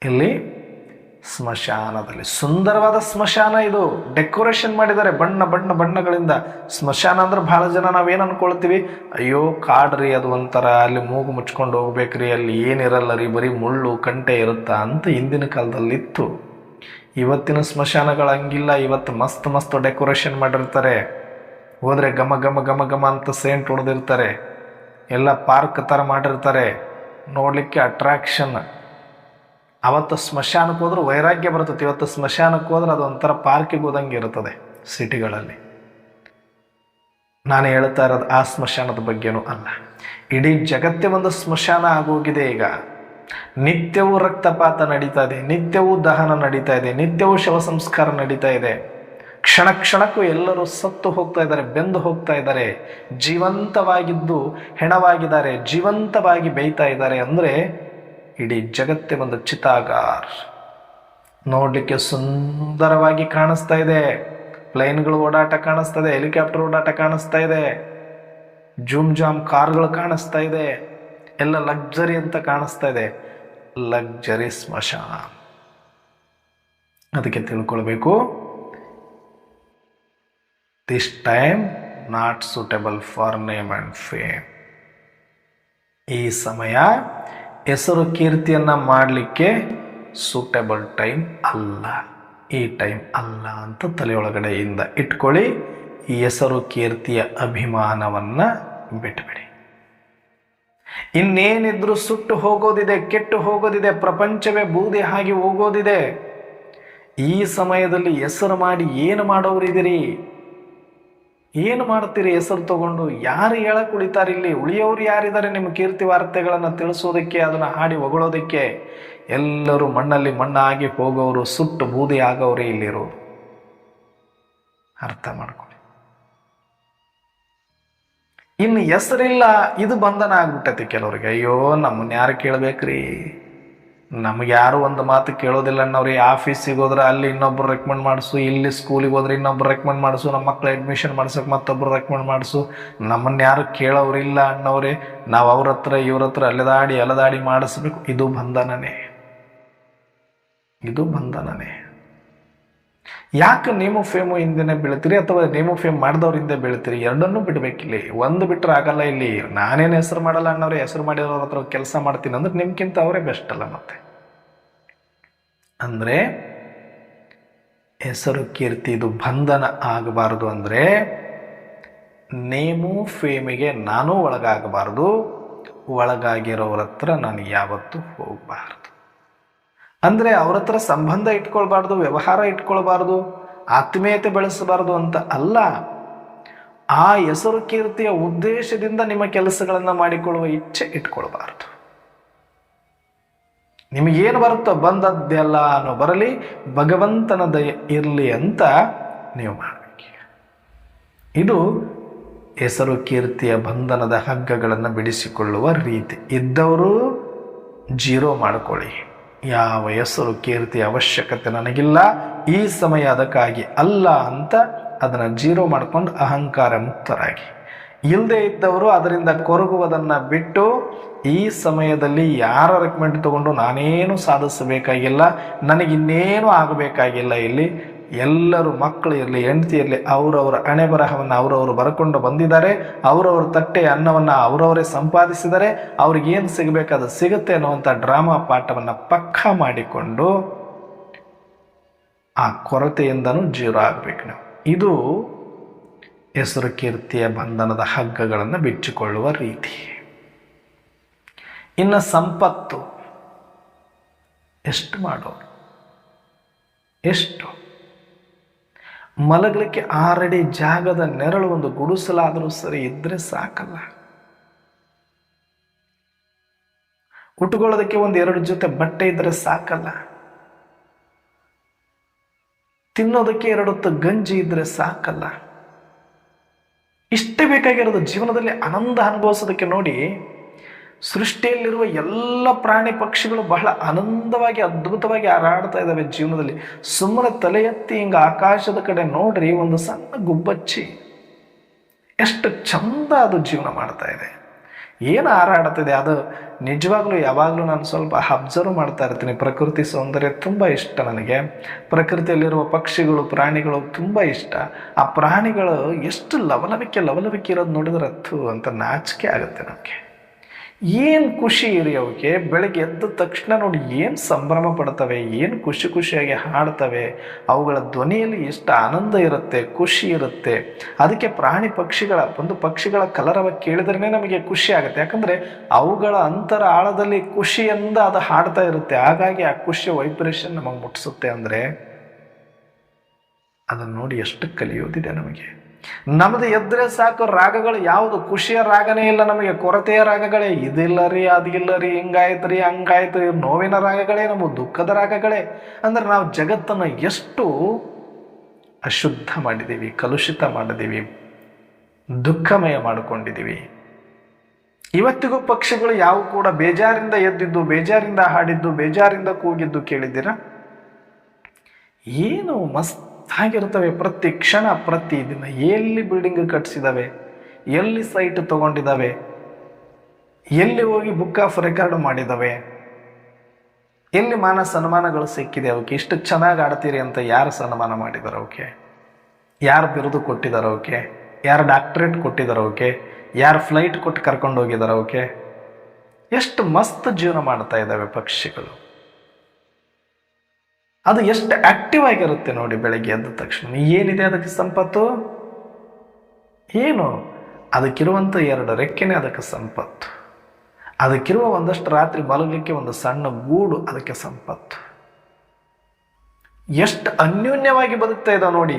ಇಲ್ಲಿ ಸ್ಮಶಾನದಲ್ಲಿ, ಸುಂದರವಾದ ಸ್ಮಶಾನ ಇದು. ಡೆಕೋರೇಷನ್ ಮಾಡಿದ್ದಾರೆ ಬಣ್ಣ ಬಣ್ಣ ಬಣ್ಣಗಳಿಂದ. ಸ್ಮಶಾನ ಅಂದ್ರೆ ಬಹಳ ಜನ ನಾವೇನು ಅನ್ಕೊಳ್ತೀವಿ, ಅಯ್ಯೋ ಕಾಡ್ರಿ, ಅದು ಒಂಥರ, ಅಲ್ಲಿ ಮೂಗು ಮುಚ್ಕೊಂಡು ಹೋಗ್ಬೇಕ್ರಿ, ಅಲ್ಲಿ ಏನಿರಲ್ಲ ರೀ, ಬರೀ ಮುಳ್ಳು ಕಂಟೆ ಇರುತ್ತಾ ಅಂತ ಹಿಂದಿನ ಕಾಲದಲ್ಲಿತ್ತು. ಇವತ್ತಿನ ಸ್ಮಶಾನಗಳು ಹಂಗಿಲ್ಲ. ಇವತ್ತು ಮಸ್ತ್ ಮಸ್ತ್ ಡೆಕೋರೇಷನ್ ಮಾಡಿರ್ತಾರೆ. ಹೋದ್ರೆ ಘಮ ಘಮ ಘಮ ಘಮ ಅಂತ ಸೇಂಟ್ ಹೊಡೆದಿರ್ತಾರೆ. ಎಲ್ಲ ಪಾರ್ಕ್ ಥರ ಮಾಡಿರ್ತಾರೆ, ನೋಡಲಿಕ್ಕೆ ಅಟ್ರಾಕ್ಷನ್. ಅವತ್ತು ಸ್ಮಶಾನಕ್ಕೆ ಹೋದ್ರೆ ವೈರಾಗ್ಯ ಬರ್ತದೆ. ಇವತ್ತು ಸ್ಮಶಾನಕ್ಕೆ ಹೋದ್ರೆ ಅದು ಒಂಥರ ಪಾರ್ಕಿಗೆ ಹೋದಂಗೆ ಇರುತ್ತದೆ ಸಿಟಿಗಳಲ್ಲಿ. ನಾನು ಹೇಳ್ತಾ ಇರೋದು ಆ ಸ್ಮಶಾನದ ಬಗ್ಗೆನೂ ಅಲ್ಲ. ಇಡೀ ಜಗತ್ತೇ ಒಂದು ಸ್ಮಶಾನ ಆಗೋಗಿದೆ ಈಗ. ನಿತ್ಯವೂ ರಕ್ತಪಾತ ನಡೀತಾ ಇದೆ, ನಿತ್ಯವೂ ದಹನ ನಡೀತಾ ಇದೆ, ನಿತ್ಯವೂ ಶವ ಸಂಸ್ಕಾರ ನಡೀತಾ ಇದೆ. ಕ್ಷಣ ಕ್ಷಣಕ್ಕೂ ಎಲ್ಲರೂ ಸತ್ತು ಹೋಗ್ತಾ ಇದ್ದಾರೆ, ಬೆಂದು ಹೋಗ್ತಾ ಇದ್ದಾರೆ. ಜೀವಂತವಾಗಿದ್ದು ಹೆಣವಾಗಿದ್ದಾರೆ, ಜೀವಂತವಾಗಿ ಬೇಯ್ತಾ ಇದ್ದಾರೆ. ಅಂದರೆ ಇಡೀ ಜಗತ್ತೇ ಒಂದು ಚಿತಾಗಾರ್. ನೋಡಲಿಕ್ಕೆ ಸುಂದರವಾಗಿ ಕಾಣಿಸ್ತಾ ಇದೆ. ಪ್ಲೇನ್ಗಳು ಓಡಾಟ ಕಾಣಿಸ್ತಾ ಇದೆ, ಹೆಲಿಕಾಪ್ಟರ್ ಓಡಾಟ ಕಾಣಿಸ್ತಾ ಇದೆ, ಜೂಮ್ ಜಾಮ್ ಕಾರ್ಗಳು ಕಾಣಿಸ್ತಾ ಇದೆ, ಎಲ್ಲ ಲಕ್ಸರಿ ಅಂತ ಕಾಣಿಸ್ತಾ ಇದೆ. ಲಕ್ಸರಿ ಸ್ಮಶಾನ. ಅದಕ್ಕೆ ತಿಳ್ಕೊಳ್ಬೇಕು, this time not suitable for name and fame. ಈ ಸಮಯ ಹೆಸರು ಕೀರ್ತಿಯನ್ನು ಮಾಡಲಿಕ್ಕೆ ಸೂಟೇಬಲ್ ಟೈಮ್ ಅಲ್ಲ, ಈ ಟೈಮ್ ಅಲ್ಲ ಅಂತ ತಲೆಯೊಳಗಡೆಯಿಂದ ಇಟ್ಕೊಳ್ಳಿ. ಈ ಹೆಸರು ಕೀರ್ತಿಯ ಅಭಿಮಾನವನ್ನು ಬಿಟ್ಟುಬಿಡಿ. ಇನ್ನೇನಿದ್ರು ಸುಟ್ಟು ಹೋಗೋದಿದೆ, ಕೆಟ್ಟು ಹೋಗೋದಿದೆ, ಪ್ರಪಂಚವೇ ಬೂದಿ ಆಗಿ ಹೋಗೋದಿದೆ. ಈ ಸಮಯದಲ್ಲಿ ಹೆಸರು ಮಾಡಿ ಏನು ಮಾಡೋರಿದ್ದೀರಿ? ಏನು ಮಾಡ್ತೀರಿ ಹೆಸರು ತಗೊಂಡು? ಯಾರು ಹೇಳಕ್ ಉಳಿತಾರೆ ಇಲ್ಲಿ? ಉಳಿಯೋರು ಯಾರಿದ್ದಾರೆ ನಿಮ್ಮ ಕೀರ್ತಿ ವಾರ್ತೆಗಳನ್ನು ತಿಳಿಸೋದಕ್ಕೆ, ಅದನ್ನು ಹಾಡಿ ಹೊಗಳೋದಕ್ಕೆ? ಎಲ್ಲರೂ ಮಣ್ಣಲ್ಲಿ ಮಣ್ಣಾಗಿ ಹೋಗೋರು, ಸುಟ್ಟು ಬೂದಿ ಆಗೋರೇ ಇಲ್ಲಿರೋರು. ಅರ್ಥ ಮಾಡ್ಕೊಳ್ಳಿ. ಇನ್ನು ಹೆಸರಿಲ್ಲ, ಇದು ಬಂಧನ ಆಗ್ಬಿಟ್ಟೈತಿ ಕೆಲವ್ರಿಗೆ. ಅಯ್ಯೋ ನಮ್ಮನ್ನ ಯಾರು ಕೇಳ್ಬೇಕ್ರಿ? ನಮ್ಗೆ ಯಾರು ಒಂದು ಮಾತು ಕೇಳೋದಿಲ್ಲ ಅನ್ನೋರಿ. ಆಫೀಸಿಗೆ ಹೋದ್ರೆ ಅಲ್ಲಿ ಇನ್ನೊಬ್ರು ರೆಕಮೆಂಡ್ ಮಾಡಿಸು, ಇಲ್ಲಿ ಸ್ಕೂಲಿಗೆ ಹೋದ್ರೆ ಇನ್ನೊಬ್ರು ರೆಕಮೆಂಡ್ ಮಾಡಿಸು, ನಮ್ಮ ಮಕ್ಳು ಅಡ್ಮಿಷನ್ ಮಾಡ್ಸೋಕೆ ಮತ್ತೊಬ್ರು ರೆಕಮೆಂಡ್ ಮಾಡಿಸು. ನಮ್ಮನ್ನು ಯಾರು ಕೇಳೋರಿಲ್ಲ ಅನ್ನೋರೆ. ನಾವು ಅವ್ರ ಹತ್ರ ಇವ್ರ ಹತ್ರ ಅಲೆದಾಡಿ ಮಾಡಿಸ್ಬೇಕು. ಇದು ಬಂಧನನೇ, ಇದು ಬಂಧನನೇ. ಯಾಕೆ ನೇಮು ಫೇಮು ಹಿಂದೆನೇ ಬೀಳ್ತೀರಿ ಅಥವಾ ನೇಮು ಫೇಮ್ ಮಾಡಿದವ್ರ ಹಿಂದೆ ಬೀಳ್ತೀರಿ? ಎರಡನ್ನೂ ಬಿಡ್ಬೇಕಿಲ್ಲಿ. ಒಂದು ಬಿಟ್ಟರೆ ಆಗಲ್ಲ. ಇಲ್ಲಿ ನಾನೇನು ಹೆಸರು ಮಾಡಲ್ಲ ಅನ್ನೋರೆ, ಹೆಸರು ಮಾಡಿದವ್ರ ಹತ್ರ ಕೆಲಸ ಮಾಡ್ತೀನಿ ಅಂದ್ರೆ ನಿಮ್ಗಿಂತ ಅವರೇ ಬೆಸ್ಟ್ ಅಲ್ಲ ಮತ್ತೆ. ಅಂದರೆ ಹೆಸರು ಕೀರ್ತಿ ಇದು ಬಂಧನ ಆಗಬಾರ್ದು. ಅಂದರೆ ನೇಮು ಫೇಮಿಗೆ ನಾನು ಒಳಗಾಗಬಾರ್ದು, ಒಳಗಾಗಿರೋರ ಹತ್ರ ನಾನು ಯಾವತ್ತೂ ಹೋಗಬಾರ್ದು. ಅಂದರೆ ಅವ್ರ ಹತ್ರ ಸಂಬಂಧ ಇಟ್ಕೊಳ್ಬಾರ್ದು, ವ್ಯವಹಾರ ಇಟ್ಕೊಳ್ಬಾರ್ದು, ಆತ್ಮೀಯತೆ ಬೆಳೆಸಬಾರ್ದು ಅಂತ ಅಲ್ಲ. ಆ ಹೆಸರು ಕೀರ್ತಿಯ ಉದ್ದೇಶದಿಂದ ನಿಮ್ಮ ಕೆಲಸಗಳನ್ನು ಮಾಡಿಕೊಳ್ಳುವ ಇಚ್ಛೆ ಇಟ್ಕೊಳ್ಬಾರ್ದು. ನಿಮಗೇನು ಬರುತ್ತೋ ಬಂದದ್ದೆಲ್ಲ ಅನ್ನೋ ಬರಲಿ, ಭಗವಂತನ ದಯೆ ಇರಲಿ ಅಂತ ನೀವು ಮಾಡಬೇಕು. ಇದು ಹೆಸರು ಕೀರ್ತಿಯ ಬಂಧನದ ಹಗ್ಗಗಳನ್ನು ಬಿಡಿಸಿಕೊಳ್ಳುವ ರೀತಿ. ಇದ್ದವರು ಜೀರೋ ಮಾಡಿಕೊಳ್ಳಿ. ಯಾವ ಹೆಸರು ಕೀರ್ತಿ ಅವಶ್ಯಕತೆ ನನಗಿಲ್ಲ, ಈ ಸಮಯ ಅದಕ್ಕಾಗಿ ಅಲ್ಲ ಅಂತ ಅದನ್ನು ಜೀರೋ ಮಾಡಿಕೊಂಡು ಅಹಂಕಾರ ಮುಕ್ತರಾಗಿ. ಇಲ್ಲದೆ ಇದ್ದವರು ಅದರಿಂದ ಕೊರಗುವುದನ್ನು ಬಿಟ್ಟು ಈ ಸಮಯದಲ್ಲಿ ಯಾರ ರೆಕಮೆಂಡ್ ತಗೊಂಡು ನಾನೇನು ಸಾಧಿಸಬೇಕಾಗಿಲ್ಲ, ನನಗಿನ್ನೇನು ಆಗಬೇಕಾಗಿಲ್ಲ, ಇಲ್ಲಿ ಎಲ್ಲರೂ ಮಕ್ಕಳು ಇರಲಿ ಹೆಂಡತಿ ಇರಲಿ ಅವರವರ ಹಣೆ ಬರಹವನ್ನು ಅವರವರು ಬರ್ಕೊಂಡು ಬಂದಿದ್ದಾರೆ, ಅವರವರ ತಟ್ಟೆ ಅನ್ನವನ್ನು ಅವರವರೇ ಸಂಪಾದಿಸಿದರೆ ಅವ್ರಿಗೇನು ಸಿಗಬೇಕಾದ ಸಿಗುತ್ತೆ ಅನ್ನುವಂಥ ಡ್ರಾಮಾ ಪಾಠವನ್ನು ಪಕ್ಕಾ ಮಾಡಿಕೊಂಡು ಆ ಕೊರತೆಯಿಂದನೂ ಜೀರೋ ಆಗಬೇಕು ನಾವು. ಇದು ಹೆಸರು ಕೀರ್ತಿಯ ಬಂಧನದ ಹಗ್ಗಗಳನ್ನು ಬಿಚ್ಚಿಕೊಳ್ಳುವ ರೀತಿ. ಇನ್ನು ಸಂಪತ್ತು ಎಷ್ಟು ಮಾಡೋದು? ಎಷ್ಟು ಮಲಗಲಿಕ್ಕೆ 6 ಅಡಿ ಜಾಗದ ನೆರಳು ಒಂದು ಗುಡಿಸಲಾದರೂ ಸರಿ ಇದ್ರೆ ಸಾಕಲ್ಲ. ಉಟ್ಕೊಳ್ಳೋದಕ್ಕೆ 1-2 ಜೊತೆ ಬಟ್ಟೆ ಇದ್ರೆ ಸಾಕಲ್ಲ. ತಿನ್ನೋದಕ್ಕೆ 2 ಹೊತ್ತು ಗಂಜಿ ಇದ್ರೆ ಸಾಕಲ್ಲ. ಇಷ್ಟೇ ಬೇಕಾಗಿರೋದು ಜೀವನದಲ್ಲಿ ಆನಂದ ಅನುಭವಿಸೋದಕ್ಕೆ. ನೋಡಿ, ಸೃಷ್ಟಿಯಲ್ಲಿರುವ ಎಲ್ಲ ಪ್ರಾಣಿ ಪಕ್ಷಿಗಳು ಬಹಳ ಆನಂದವಾಗಿ ಅದ್ಭುತವಾಗಿ ಹಾರಾಡ್ತಾ ಇದ್ದಾವೆ ಜೀವನದಲ್ಲಿ. ಸುಮ್ಮನೆ ತಲೆ ಎತ್ತಿ ಹಿಂಗೆ ಆಕಾಶದ ಕಡೆ ನೋಡ್ರಿ, ಒಂದು ಸಣ್ಣ ಗುಬ್ಬಚ್ಚಿ ಎಷ್ಟು ಚಂದ ಅದು ಜೀವನ ಮಾಡ್ತಾ ಇದೆ, ಏನು ಹಾರಾಡ್ತಿದೆ. ಅದು ನಿಜವಾಗ್ಲೂ ಯಾವಾಗಲೂ ನಾನು ಸ್ವಲ್ಪ ಅಬ್ಸರ್ವ್ ಮಾಡ್ತಾ ಇರ್ತೀನಿ. ಪ್ರಕೃತಿ ಸೌಂದರ್ಯ ತುಂಬ ಇಷ್ಟ ನನಗೆ. ಪ್ರಕೃತಿಯಲ್ಲಿರುವ ಪಕ್ಷಿಗಳು ಪ್ರಾಣಿಗಳು ತುಂಬ ಇಷ್ಟ. ಆ ಪ್ರಾಣಿಗಳು ಎಷ್ಟು ಲವಲವಿಕೆ ಇರೋದು ನೋಡಿದ್ರೆ ಅಂತ ನಾಚಿಕೆ ಆಗುತ್ತೆ ನಮಗೆ. ಏನು ಖುಷಿ ಇರಿ ಅವಕ್ಕೆ. ಬೆಳಗ್ಗೆ ಎದ್ದ ತಕ್ಷಣ ನೋಡಿ ಏನು ಸಂಭ್ರಮ ಪಡ್ತವೆ, ಏನು ಖುಷಿಯಾಗಿ ಹಾಡ್ತವೆ. ಅವುಗಳ ಧ್ವನಿಯಲ್ಲಿ ಎಷ್ಟು ಆನಂದ ಇರುತ್ತೆ, ಖುಷಿ ಇರುತ್ತೆ. ಅದಕ್ಕೆ ಪಕ್ಷಿಗಳ ಕಲರವ ಕೇಳಿದ್ರೇ ನಮಗೆ ಖುಷಿ ಆಗುತ್ತೆ. ಯಾಕಂದರೆ ಅವುಗಳ ಅಂತರ ಆಳದಲ್ಲಿ ಖುಷಿಯಿಂದ ಅದು ಹಾಡ್ತಾ ಇರುತ್ತೆ. ಹಾಗಾಗಿ ಆ ಖುಷಿಯ ವೈಬ್ರೇಷನ್ ನಮಗೆ ಮುಟ್ಟಿಸುತ್ತೆ. ಅಂದರೆ ಅದನ್ನು ನೋಡಿ ಎಷ್ಟು ಕಲಿಯೋದಿದೆ ನಮಗೆ. ನಮ್ಮದು ಎದ್ರೆ ಸಾಕು ರಾಗಗಳು ಯಾವುದು ಖುಷಿಯ ರಾಗನೇ ಇಲ್ಲ ನಮಗೆ, ಕೊರತೆಯ ರಾಗಗಳೇ. ಇದಿಲ್ಲ ರೀ, ಅದಿಲ್ಲ ರೀ, ಹಿಂಗಾಯ್ತು ರೀ, ಹಂಗಾಯ್ತು, ನೋವಿನ ರಾಗಗಳೇ, ನಮ್ಮ ದುಃಖದ ರಾಗಗಳೇ. ಅಂದರೆ ನಾವು ಜಗತ್ತನ್ನು ಎಷ್ಟು ಅಶುದ್ಧ ಮಾಡಿದ್ದೀವಿ, ಕಲುಷಿತ ಮಾಡಿದ್ದೀವಿ, ದುಃಖಮಯ ಮಾಡಿಕೊಂಡಿದ್ದೀವಿ. ಇವತ್ತಿಗೂ ಪಕ್ಷಿಗಳು ಯಾವ ಕೂಡ ಬೇಜಾರಿಂದ ಎದ್ದಿದ್ದು, ಬೇಜಾರಿಂದ ಹಾಡಿದ್ದು, ಬೇಜಾರಿಂದ ಕೂಗಿದ್ದು ಕೇಳಿದ್ದೀರಾ? ಏನು ಮಸ್ತ್ ಆಗಿರ್ತವೆ ಪ್ರತಿ ಕ್ಷಣ, ಪ್ರತಿ ದಿನ. ಎಲ್ಲಿ ಬಿಲ್ಡಿಂಗ್ ಕಟ್ಸಿದಾವೆ, ಎಲ್ಲಿ ಸೈಟ್ ತಗೊಂಡಿದ್ದಾವೆ, ಎಲ್ಲಿ ಹೋಗಿ ಬುಕ್ ಆಫ್ ರೆಕಾರ್ಡ್ ಮಾಡಿದ್ದಾವೆ, ಎಲ್ಲಿ ಮಾನ ಸನ್ಮಾನಗಳು ಸಿಕ್ಕಿದೆ ಅವಕ್ಕೆ. ಇಷ್ಟು ಚೆನ್ನಾಗಿ ಆಡ್ತೀರಿ ಅಂತ ಯಾರು ಸನ್ಮಾನ ಮಾಡಿದಾರೆ ಅವಕ್ಕೆ? ಯಾರು ಬಿರುದು ಕೊಟ್ಟಿದ್ದಾರೆ ಅವಕ್ಕೆ? ಯಾರು ಡಾಕ್ಟ್ರೇಟ್ ಕೊಟ್ಟಿದ್ದಾರೆ ಅವಕ್ಕೆ? ಯಾರು ಫ್ಲೈಟ್ ಕೊಟ್ಟು ಕರ್ಕೊಂಡು ಹೋಗಿದ್ದಾರೆ ಅವಕ್ಕೆ? ಎಷ್ಟು ಮಸ್ತ್ ಜೀವನ ಮಾಡ್ತಾ ಇದ್ದಾವೆ ಪಕ್ಷಿಗಳು. ಅದು ಎಷ್ಟು ಆಕ್ಟಿವ್ ಆಗಿರುತ್ತೆ ನೋಡಿ. ಬೆಳಗ್ಗೆ ಎದ್ದ ತಕ್ಷಣ ಏನಿದೆ ಅದಕ್ಕೆ ಸಂಪತ್ತು? ಏನು? ಅದಕ್ಕಿರುವಂಥ 2 ರೆಕ್ಕೆನೇ ಅದಕ್ಕೆ ಸಂಪತ್ತು. ಅದಕ್ಕಿರುವ ಒಂದಷ್ಟು ರಾತ್ರಿ ಮಲಗಲಿಕ್ಕೆ ಒಂದು ಸಣ್ಣ ಗೂಡು ಅದಕ್ಕೆ ಸಂಪತ್ತು. ಎಷ್ಟು ಅನ್ಯೋನ್ಯವಾಗಿ ಬದುಕ್ತಾ ಇದ್ದಾವೆ ನೋಡಿ.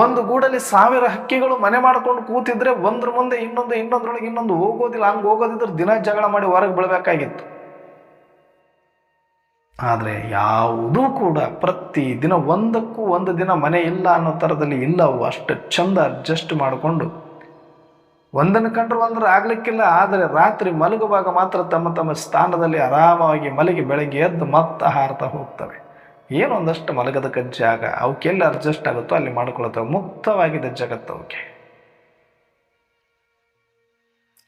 ಒಂದು ಗೂಡಲ್ಲಿ 1000 ಹಕ್ಕಿಗಳು ಮನೆ ಮಾಡ್ಕೊಂಡು ಕೂತಿದ್ರೆ ಒಂದ್ರ ಮುಂದೆ ಇನ್ನೊಂದ್ರೊಳಗೆ ಇನ್ನೊಂದು ಹೋಗೋದಿಲ್ಲ. ಹಂಗೆ ಹೋಗೋದಿದ್ರೆ ದಿನ ಜಗಳ ಮಾಡಿ ಹೊರಗೆ ಬೀಳಬೇಕಾಗಿತ್ತು. ಆದರೆ ಯಾವುದೂ ಕೂಡ ಪ್ರತಿ ದಿನ ಒಂದಕ್ಕೂ ಒಂದು ದಿನ ಮನೆ ಇಲ್ಲ ಅನ್ನೋ ಥರದಲ್ಲಿ ಇಲ್ಲ. ಅವು ಅಷ್ಟು ಚಂದ ಅಡ್ಜಸ್ಟ್ ಮಾಡಿಕೊಂಡು ಒಂದನ್ನು ಕಂಡ್ರೆ ಒಂದರ ಆಗ್ಲಿಕ್ಕಿಲ್ಲ. ಆದರೆ ರಾತ್ರಿ ಮಲಗುವಾಗ ಮಾತ್ರ ತಮ್ಮ ತಮ್ಮ ಸ್ಥಾನದಲ್ಲಿ ಆರಾಮವಾಗಿ ಮಲಗಿ ಬೆಳಗ್ಗೆ ಎದ್ದು ಮತ್ತೆ ಹಾರ್ತಾ ಹೋಗ್ತವೆ. ಏನು ಒಂದಷ್ಟು ಮಲಗದಕ್ಕೆ ಜಾಗ ಅವಕ್ಕೆಲ್ಲ ಅಡ್ಜಸ್ಟ್ ಆಗುತ್ತೋ ಅಲ್ಲಿ ಮಾಡ್ಕೊಳ್ತವೆ. ಮುಕ್ತವಾಗಿದೆ ಜಗತ್ತು ಅವಕ್ಕೆ.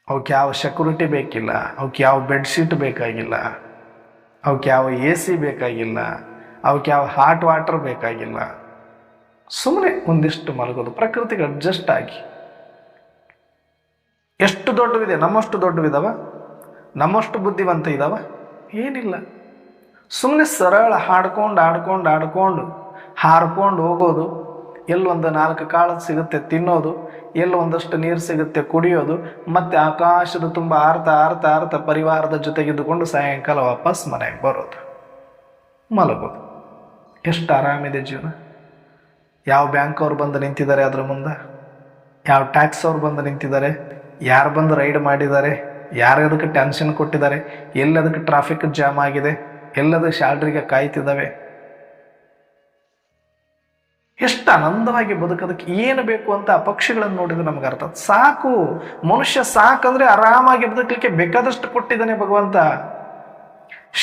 ಅವಕ್ಕೆ ಯಾವ ಸೆಕ್ಯೂರಿಟಿ ಬೇಕಿಲ್ಲ, ಅವಕ್ಕೆ ಯಾವ ಬೆಡ್ಶೀಟ್ ಬೇಕಾಗಿಲ್ಲ, ಅವಕ್ಕೆ ಯಾವ AC ಬೇಕಾಗಿಲ್ಲ, ಅವಕ್ಕೆ ಯಾವ ಹಾಟ್ ವಾಟರ್ ಬೇಕಾಗಿಲ್ಲ. ಸುಮ್ಮನೆ ಒಂದಿಷ್ಟು ಮಲಗೋದು, ಪ್ರಕೃತಿಗೆ ಅಡ್ಜಸ್ಟ್ ಆಗಿ. ಎಷ್ಟು ದೊಡ್ಡವಿದೆ? ನಮ್ಮಷ್ಟು ದೊಡ್ಡವಿದಾವ? ನಮ್ಮಷ್ಟು ಬುದ್ಧಿವಂತ ಇದಾವ? ಏನಿಲ್ಲ. ಸುಮ್ಮನೆ ಸರಳ ಹಾಡ್ಕೊಂಡು ಹಾರ್ಕೊಂಡು ಹೋಗೋದು. ಎಲ್ಲೊಂದು 4 ಕಾಳು ಸಿಗುತ್ತೆ ತಿನ್ನೋದು, ಎಲ್ಲೊಂದಷ್ಟು ನೀರು ಸಿಗುತ್ತೆ ಕುಡಿಯೋದು, ಮತ್ತೆ ಆಕಾಶದ ತುಂಬ ಹಾರ್ತಾ ಪರಿವಾರದ ಜೊತೆಗಿದ್ದುಕೊಂಡು ಸಾಯಂಕಾಲ ವಾಪಸ್ ಮನೆಗೆ ಬರೋದು. ಮಲಗೋದು. ಎಷ್ಟು ಆರಾಮಿದೆ ಜೀವನ. ಯಾವ ಬ್ಯಾಂಕ್ ಅವ್ರು ಬಂದು ನಿಂತಿದ್ದಾರೆ ಅದ್ರ ಮುಂದೆ, ಯಾವ ಟ್ಯಾಕ್ಸ್ ಅವ್ರು ಬಂದು ನಿಂತಿದ್ದಾರೆ, ಯಾರು ಬಂದು ರೈಡ್ ಮಾಡಿದ್ದಾರೆ, ಯಾರು ಅದಕ್ಕೆ ಟೆನ್ಷನ್ ಕೊಟ್ಟಿದ್ದಾರೆ, ಎಲ್ಲದಕ್ಕೆ ಟ್ರಾಫಿಕ್ ಜಾಮ್ ಆಗಿದೆ, ಎಲ್ಲದಕ್ಕೆ ಶಾಲ್ರಿಗೆ ಕಾಯ್ತಿದ್ದಾವೆ. ಎಷ್ಟು ಆನಂದವಾಗಿ ಬದುಕೋದಕ್ಕೆ ಏನು ಬೇಕು ಅಂತ ಆ ಪಕ್ಷಿಗಳನ್ನು ನೋಡಿದ್ರೆ ನಮ್ಗೆ ಅರ್ಥ. ಸಾಕು, ಮನುಷ್ಯ ಸಾಕಂದ್ರೆ ಆರಾಮಾಗಿ ಬದುಕಲಿಕ್ಕೆ ಬೇಕಾದಷ್ಟು ಕೊಟ್ಟಿದ್ದಾನೆ ಭಗವಂತ.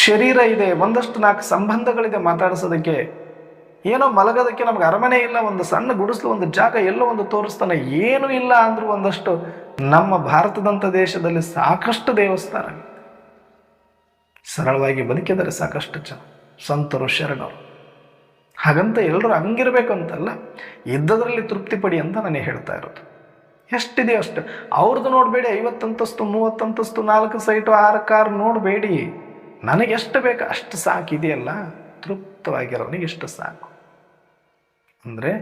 ಶರೀರ ಇದೆ, ಒಂದಷ್ಟು 4 ಸಂಬಂಧಗಳಿದೆ ಮಾತಾಡಿಸೋದಕ್ಕೆ, ಏನೋ ಮಲಗೋದಕ್ಕೆ ನಮ್ಗೆ ಅರಮನೆ ಇಲ್ಲ, ಒಂದು ಸಣ್ಣ ಗುಡಿಸಲು, ಒಂದು ಜಾಗ ಎಲ್ಲೋ ಒಂದು ತೋರಿಸ್ತಾನೆ. ಏನೂ ಇಲ್ಲ ಅಂದ್ರೂ ಒಂದಷ್ಟು ನಮ್ಮ ಭಾರತದಂಥ ದೇಶದಲ್ಲಿ ಸಾಕಷ್ಟು ದೇವಸ್ಥಾನ, ಸರಳವಾಗಿ ಬದುಕಿದ್ದಾರೆ ಸಾಕಷ್ಟು ಜನ ಸಂತರು ಶರಣರು. ಹಾಗಂತ ಎಲ್ಲರೂ ಹಂಗಿರ್ಬೇಕು ಅಂತಲ್ಲ, ಇದ್ದದ್ರಲ್ಲಿ ತೃಪ್ತಿ ಪಡಿ ಅಂತ ನಾನು ಹೇಳ್ತಾ ಇರೋದು. ಎಷ್ಟಿದೆಯೋ ಅಷ್ಟು. ಅವ್ರದ್ದು ನೋಡಬೇಡಿ 50 ಅಂತಸ್ತು 30 ಅಂತಸ್ತು 4 ಸೈಟು 6 ಕಾರ್ ನೋಡಬೇಡಿ. ನನಗೆ ಎಷ್ಟು ಬೇಕು ಅಷ್ಟು ಸಾಕಿದೆಯಲ್ಲ, ತೃಪ್ತವಾಗಿರೋನಿಗೆ ಎಷ್ಟು ಸಾಕು. ಅಂದರೆ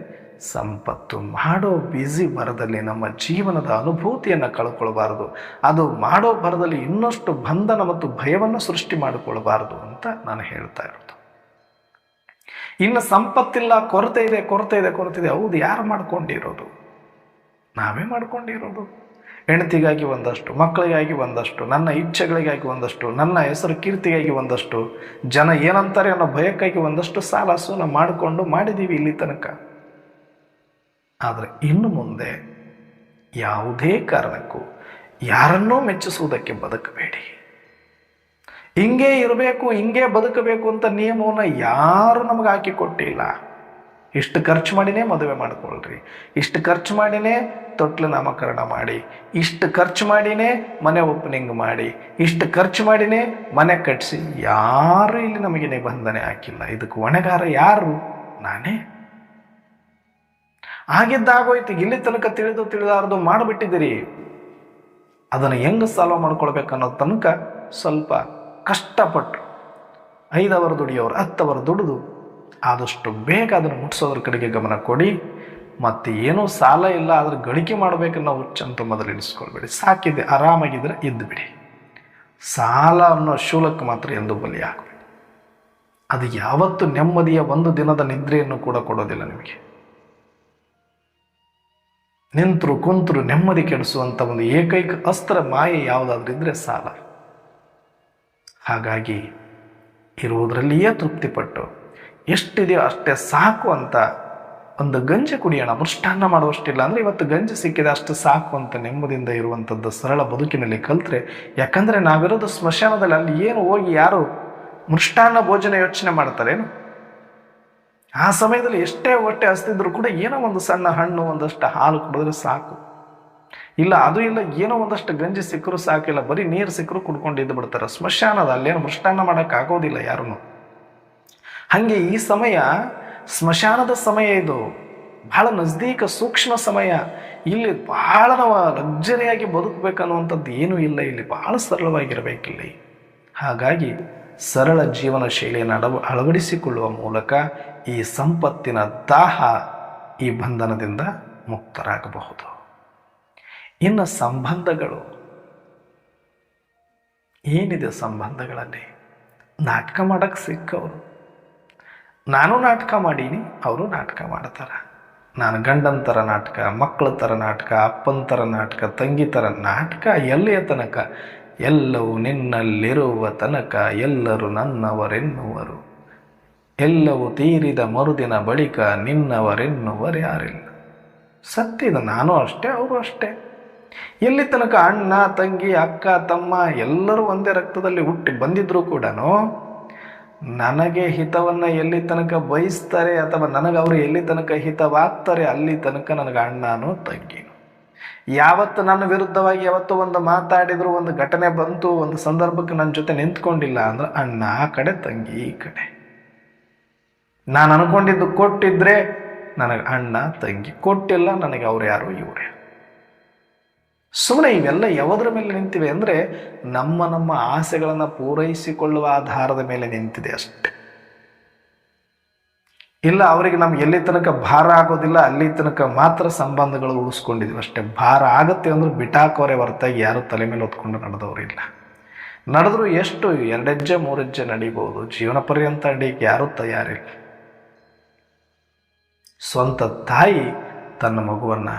ಸಂಪತ್ತು ಮಾಡೋ ಬ್ಯುಸಿ ಭರದಲ್ಲಿ ನಮ್ಮ ಜೀವನದ ಅನುಭೂತಿಯನ್ನು ಕಳ್ಕೊಳ್ಬಾರ್ದು. ಅದು ಮಾಡೋ ಭರದಲ್ಲಿ ಇನ್ನಷ್ಟು ಬಂಧನ ಮತ್ತು ಭಯವನ್ನು ಸೃಷ್ಟಿ ಮಾಡಿಕೊಳ್ಬಾರ್ದು ಅಂತ ನಾನು ಹೇಳ್ತಾ ಇರೋದು. ಇನ್ನು ಸಂಪತ್ತಿಲ್ಲ, ಕೊರತೆ ಇದೆ ಕೊರತೆ ಇದೆ ಕೊರತೆ ಇದೆ. ಹೌದು, ಯಾರು ಮಾಡ್ಕೊಂಡಿರೋದು? ನಾವೇ ಮಾಡ್ಕೊಂಡಿರೋದು. ಹೆಂಡತಿಗಾಗಿ ಒಂದಷ್ಟು, ಮಕ್ಕಳಿಗಾಗಿ ಒಂದಷ್ಟು, ನನ್ನ ಇಚ್ಛೆಗಳಿಗಾಗಿ ಒಂದಷ್ಟು, ನನ್ನ ಹೆಸರು ಕೀರ್ತಿಗಾಗಿ ಒಂದಷ್ಟು, ಜನ ಏನಂತಾರೆ ಅನ್ನೋ ಭಯಕ್ಕಾಗಿ ಒಂದಷ್ಟು ಸಾಲ ಸೂಲ ಮಾಡಿಕೊಂಡು ಮಾಡಿದ್ದೀವಿ ಇಲ್ಲಿ ತನಕ. ಆದರೆ ಇನ್ನು ಮುಂದೆ ಯಾವುದೇ ಕಾರಣಕ್ಕೂ ಯಾರನ್ನೂ ಮೆಚ್ಚಿಸುವುದಕ್ಕೆ ಬದುಕಬೇಡಿ. ಹಿಂಗೆ ಇರಬೇಕು, ಹಿಂಗೆ ಬದುಕಬೇಕು ಅಂತ ನಿಯಮವನ್ನು ಯಾರು ನಮಗೆ ಹಾಕಿಕೊಟ್ಟಿಲ್ಲ. ಇಷ್ಟು ಖರ್ಚು ಮಾಡಿನೇ ಮದುವೆ ಮಾಡ್ಕೊಳ್ರಿ, ಇಷ್ಟು ಖರ್ಚು ಮಾಡಿನೇ ತೊಟ್ಲು ನಾಮಕರಣ ಮಾಡಿ, ಇಷ್ಟು ಖರ್ಚು ಮಾಡಿನೇ ಮನೆ ಓಪನಿಂಗ್ ಮಾಡಿ, ಇಷ್ಟು ಖರ್ಚು ಮಾಡಿನೇ ಮನೆ ಕಟ್ಟಿಸಿ. ಯಾರು ಇಲ್ಲಿ ನಮಗೆ ನಿಬಂಧನೆ ಹಾಕಿಲ್ಲ. ಇದಕ್ಕೆ ಹೊಣೆಗಾರ ಯಾರು? ನಾನೇ. ಆಗಿದ್ದಾಗೋಯ್ತು, ಇಲ್ಲಿ ತನಕ ತಿಳಿದಾರ್ದು ಮಾಡಿಬಿಟ್ಟಿದ್ದೀರಿ. ಅದನ್ನು ಹೆಂಗೆ ಸಾಲ್ವ್ ಮಾಡ್ಕೊಳ್ಬೇಕನ್ನೋ ತನಕ ಸ್ವಲ್ಪ ಕಷ್ಟಪಟ್ಟು 5 ಅವರು ದುಡಿಯೋರು 10 ಅವರು ದುಡಿದು ಆದಷ್ಟು ಬೇಗ ಅದನ್ನು ಮುಟ್ಟಿಸೋದ್ರ ಕಡೆಗೆ ಗಮನ ಕೊಡಿ. ಮತ್ತು ಏನೂ ಸಾಲ ಇಲ್ಲ, ಆದ್ರೆ ಗಳಿಕೆ ಮಾಡಬೇಕನ್ನೋ ಹುಚ್ಚಂತ ಮೊದಲು ಇಳಿಸ್ಕೊಳ್ಬೇಡಿ. ಸಾಕಿದೆ, ಆರಾಮಾಗಿದ್ದರೆ ಇದ್ದು ಬಿಡಿ. ಸಾಲ ಅನ್ನೋ ಶೂಲಕ್ಕೆ ಮಾತ್ರ ಎಂದು ಬಲಿಯಾಗಬೇಡಿ. ಅದು ಯಾವತ್ತು ನೆಮ್ಮದಿಯ ಒಂದು ದಿನದ ನಿದ್ರೆಯನ್ನು ಕೂಡ ಕೊಡೋದಿಲ್ಲ ನಿಮಗೆ. ನಿಂತರು ಕುಂತರು ನೆಮ್ಮದಿ ಕೆಡಿಸುವಂಥ ಒಂದು ಏಕೈಕ ಅಸ್ತ್ರ ಮಾಯೆ ಯಾವುದಾದ್ರೂ ಇದ್ದರೆ ಸಾಲ. ಹಾಗಾಗಿ ಇರುವುದರಲ್ಲಿಯೇ ತೃಪ್ತಿಪಟ್ಟು ಎಷ್ಟಿದೆಯೋ ಅಷ್ಟೇ ಸಾಕು ಅಂತ ಒಂದು ಗಂಜಿ ಕುಡಿಯೋಣ. ಮೃಷ್ಟಾನ್ನ ಮಾಡುವಷ್ಟಿಲ್ಲ ಅಂದರೆ ಇವತ್ತು ಗಂಜಿ ಸಿಕ್ಕಿದೆ ಅಷ್ಟು ಸಾಕು ಅಂತ ನೆಮ್ಮದಿಯಿಂದ ಇರುವಂಥದ್ದು ಸರಳ ಬದುಕಿನಲ್ಲಿ ಕಲ್ತ್ರೆ. ಯಾಕಂದರೆ ನಾವಿರೋದು ಸ್ಮಶಾನದಲ್ಲಿ, ಅಲ್ಲಿ ಏನು ಹೋಗಿ ಯಾರು ಮೃಷ್ಟಾನ್ನ ಭೋಜನ ಯೋಚನೆ ಮಾಡ್ತಾರೇನು? ಆ ಸಮಯದಲ್ಲಿ ಎಷ್ಟೇ ಹೊಟ್ಟೆ ಹಸ್ತಿದ್ರು ಕೂಡ ಏನೋ ಒಂದು ಸಣ್ಣ ಹಣ್ಣು, ಒಂದಷ್ಟು ಹಾಲು ಕುಡಿದ್ರೆ ಸಾಕು. ಇಲ್ಲ ಅದು ಇಲ್ಲ, ಏನೋ ಒಂದಷ್ಟು ಗಂಜಿ ಸಿಕ್ಕರೂ ಸಾಕಿಲ್ಲ, ಬರೀ ನೀರು ಸಿಕ್ಕರೂ ಕುಡ್ಕೊಂಡಿದ್ದು ಬಿಡ್ತಾರೆ. ಸ್ಮಶಾನದ ಅಲ್ಲೇನು ಮೃಷ್ಟಾನ್ನ ಮಾಡೋಕ್ಕಾಗೋದಿಲ್ಲ ಯಾರೂ. ಹಾಗೆ ಈ ಸಮಯ ಸ್ಮಶಾನದ ಸಮಯ, ಇದು ಬಹಳ ನಜ್ದೀಕ ಸೂಕ್ಷ್ಮ ಸಮಯ. ಇಲ್ಲಿ ಬಹಳ ನಾವು ಲಕ್ಸರಿಯಾಗಿ ಬದುಕಬೇಕನ್ನುವಂಥದ್ದು ಏನೂ ಇಲ್ಲ. ಇಲ್ಲಿ ಬಹಳ ಸರಳವಾಗಿರಬೇಕಿಲ್ಲಿ. ಹಾಗಾಗಿ ಸರಳ ಜೀವನ ಶೈಲಿಯನ್ನು ಅಳವಡಿಸಿಕೊಳ್ಳುವ ಮೂಲಕ ಈ ಸಂಪತ್ತಿನ ದಾಹ, ಈ ಬಂಧನದಿಂದ ಮುಕ್ತರಾಗಬಹುದು. ಇನ್ನು ಸಂಬಂಧಗಳು ಏನಿದೆ? ಸಂಬಂಧಗಳಲ್ಲಿ ನಾಟಕ ಮಾಡಕ್ಕೆ ಸಿಕ್ಕವರು. ನಾನು ನಾಟಕ ಮಾಡೀನಿ, ಅವರು ನಾಟಕ ಮಾಡ್ತಾರೆ. ನಾನು ಗಂಡನ ಥರ ನಾಟಕ, ಮಕ್ಕಳ ಥರ ನಾಟಕ, ಅಪ್ಪನ ಥರ ನಾಟಕ, ತಂಗಿ ಥರ ನಾಟಕ. ಎಲ್ಲಿಯ ತನಕ? ಎಲ್ಲವೂ ನಿನ್ನಲ್ಲಿರುವ ತನಕ ಎಲ್ಲರೂ ನನ್ನವರೆನ್ನುವರು. ಎಲ್ಲವೂ ತೀರಿದ ಮರುದಿನ ಬಳಿಕ ನಿನ್ನವರೆನ್ನುವರ್ಯಾರಿಲ್ಲ. ಸತ್ಯದ. ನಾನು ಅಷ್ಟೇ, ಅವರು ಅಷ್ಟೇ. ಎಲ್ಲಿ ತನಕ ಅಣ್ಣ ತಂಗಿ ಅಕ್ಕ ತಮ್ಮ ಎಲ್ಲರೂ ಒಂದೇ ರಕ್ತದಲ್ಲಿ ಹುಟ್ಟಿ ಬಂದಿದ್ರೂ ಕೂಡ ನನಗೆ ಹಿತವನ್ನು ಎಲ್ಲಿ ತನಕ ಬಯಸ್ತಾರೆ ಅಥವಾ ನನಗೆ ಅವರು ಎಲ್ಲಿ ತನಕ ಹಿತವಾಗ್ತಾರೆ ಅಲ್ಲಿ ತನಕ ನನಗೆ ಅಣ್ಣನೋ ತಂಗಿನೋ. ಯಾವತ್ತು ನನ್ನ ವಿರುದ್ಧವಾಗಿ ಯಾವತ್ತೋ ಒಂದು ಮಾತಾಡಿದ್ರು, ಒಂದು ಘಟನೆ ಬಂತು, ಒಂದು ಸಂದರ್ಭಕ್ಕೆ ನನ್ನ ಜೊತೆ ನಿಂತ್ಕೊಂಡಿಲ್ಲ ಅಂದ್ರೆ ಅಣ್ಣ ಆ ಕಡೆ ತಂಗಿ ಈ ಕಡೆ. ನಾನು ಅನ್ಕೊಂಡಿದ್ದು ಕೊಟ್ಟಿದ್ರೆ ನನಗೆ ಅಣ್ಣ ತಂಗಿ, ಕೊಟ್ಟಿಲ್ಲ ನನಗೆ ಅವ್ರು ಯಾರು ಇವರೇ. ಸುಮ್ಮನೆ ಇವೆಲ್ಲ ಯಾವುದರ ಮೇಲೆ ನಿಂತಿವೆ ಅಂದರೆ ನಮ್ಮ ಆಸೆಗಳನ್ನು ಪೂರೈಸಿಕೊಳ್ಳುವ ಆಧಾರದ ಮೇಲೆ ನಿಂತಿದೆ ಅಷ್ಟೆ. ಇಲ್ಲ, ಅವರಿಗೆ ನಮ್ಗೆ ಎಲ್ಲಿ ತನಕ ಭಾರ ಆಗೋದಿಲ್ಲ ಅಲ್ಲಿ ತನಕ ಮಾತ್ರ ಸಂಬಂಧಗಳು ಉಳಿಸ್ಕೊಂಡಿದ್ವಿ ಅಷ್ಟೇ. ಭಾರ ಆಗುತ್ತೆ ಅಂದ್ರೆ ಬಿಟಾಕೋರೆ ಹೊರತಾಗಿ ಯಾರು ತಲೆ ಮೇಲೆ ಹೊತ್ಕೊಂಡು ನಡೆದವರು ಇಲ್ಲ. ನಡೆದ್ರು ಎಷ್ಟು 2 ಹೆಜ್ಜೆ 3 ಹೆಜ್ಜೆ ನಡಿಬೋದು, ಜೀವನ ಪರ್ಯಂತ ನಡೀಲಿಕ್ಕೆ ಯಾರೂ ತಯಾರಿಲ್ಲ. ಸ್ವಂತ ತಾಯಿ ತನ್ನ ಮಗುವನ್ನು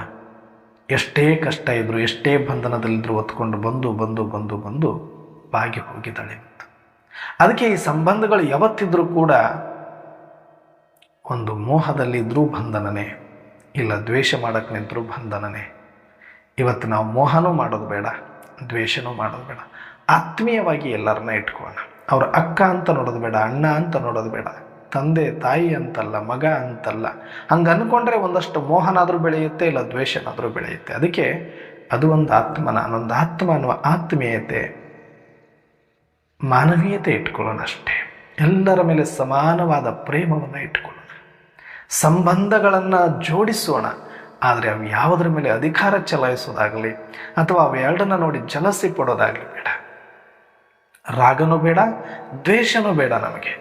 ಎಷ್ಟೇ ಕಷ್ಟ ಇದ್ದರೂ ಎಷ್ಟೇ ಬಂಧನದಲ್ಲಿದ್ದರೂ ಹೊತ್ಕೊಂಡು ಬಂದು ಬಂದು ಬಂದು ಬಂದು ಬಾಗಿ ಹೋಗಿದ್ದಾಳೆ. ಅದಕ್ಕೆ ಈ ಸಂಬಂಧಗಳು ಯಾವತ್ತಿದ್ರೂ ಕೂಡ ಒಂದು ಮೋಹದಲ್ಲಿದ್ದರೂ ಬಂಧನನೇ, ಇಲ್ಲ ದ್ವೇಷ ಮಾಡೋಕ್ಕೆ ನಿಂತರೂ ಬಂಧನನೇ. ಇವತ್ತು ನಾವು ಮೋಹನೂ ಮಾಡೋದು ಬೇಡ, ದ್ವೇಷನೂ ಮಾಡೋದು ಬೇಡ. ಆತ್ಮೀಯವಾಗಿ ಎಲ್ಲರನ್ನ ಇಟ್ಕೊಳ್ಳೋಣ. ಅವ್ರ ಅಕ್ಕ ಅಂತ ನೋಡೋದು ಬೇಡ, ಅಣ್ಣ ಅಂತ ನೋಡೋದು ಬೇಡ, ತಂದೆ ತಾಯಿ ಅಂತಲ್ಲ, ಮಗ ಅಂತಲ್ಲ. ಹಂಗೆ ಅಂದ್ಕೊಂಡ್ರೆ ಒಂದಷ್ಟು ಮೋಹನಾದರೂ ಬೆಳೆಯುತ್ತೆ, ಇಲ್ಲ ದ್ವೇಷನಾದರೂ ಬೆಳೆಯುತ್ತೆ. ಅದಕ್ಕೆ ಅದು ಒಂದು ಆತ್ಮ, ನಾನೊಂದು ಆತ್ಮ ಅನ್ನುವ ಆತ್ಮೀಯತೆ, ಮಾನವೀಯತೆ ಇಟ್ಕೊಳ್ಳೋಣ ಅಷ್ಟೇ. ಎಲ್ಲರ ಮೇಲೆ ಸಮಾನವಾದ ಪ್ರೇಮವನ್ನು ಇಟ್ಕೊಳ್ಳೋಣ. ಸಂಬಂಧಗಳನ್ನು ಜೋಡಿಸೋಣ, ಆದರೆ ಅವು ಯಾವುದರ ಮೇಲೆ ಅಧಿಕಾರ ಚಲಾಯಿಸೋದಾಗಲಿ ಅಥವಾ ಅವೆರಡನ್ನ ನೋಡಿ ಜಲಸಿ ಪಡೋದಾಗಲಿ ಬೇಡ. ರಾಗನೂ ಬೇಡ, ದ್ವೇಷನೂ ಬೇಡ. ನಮಗೆ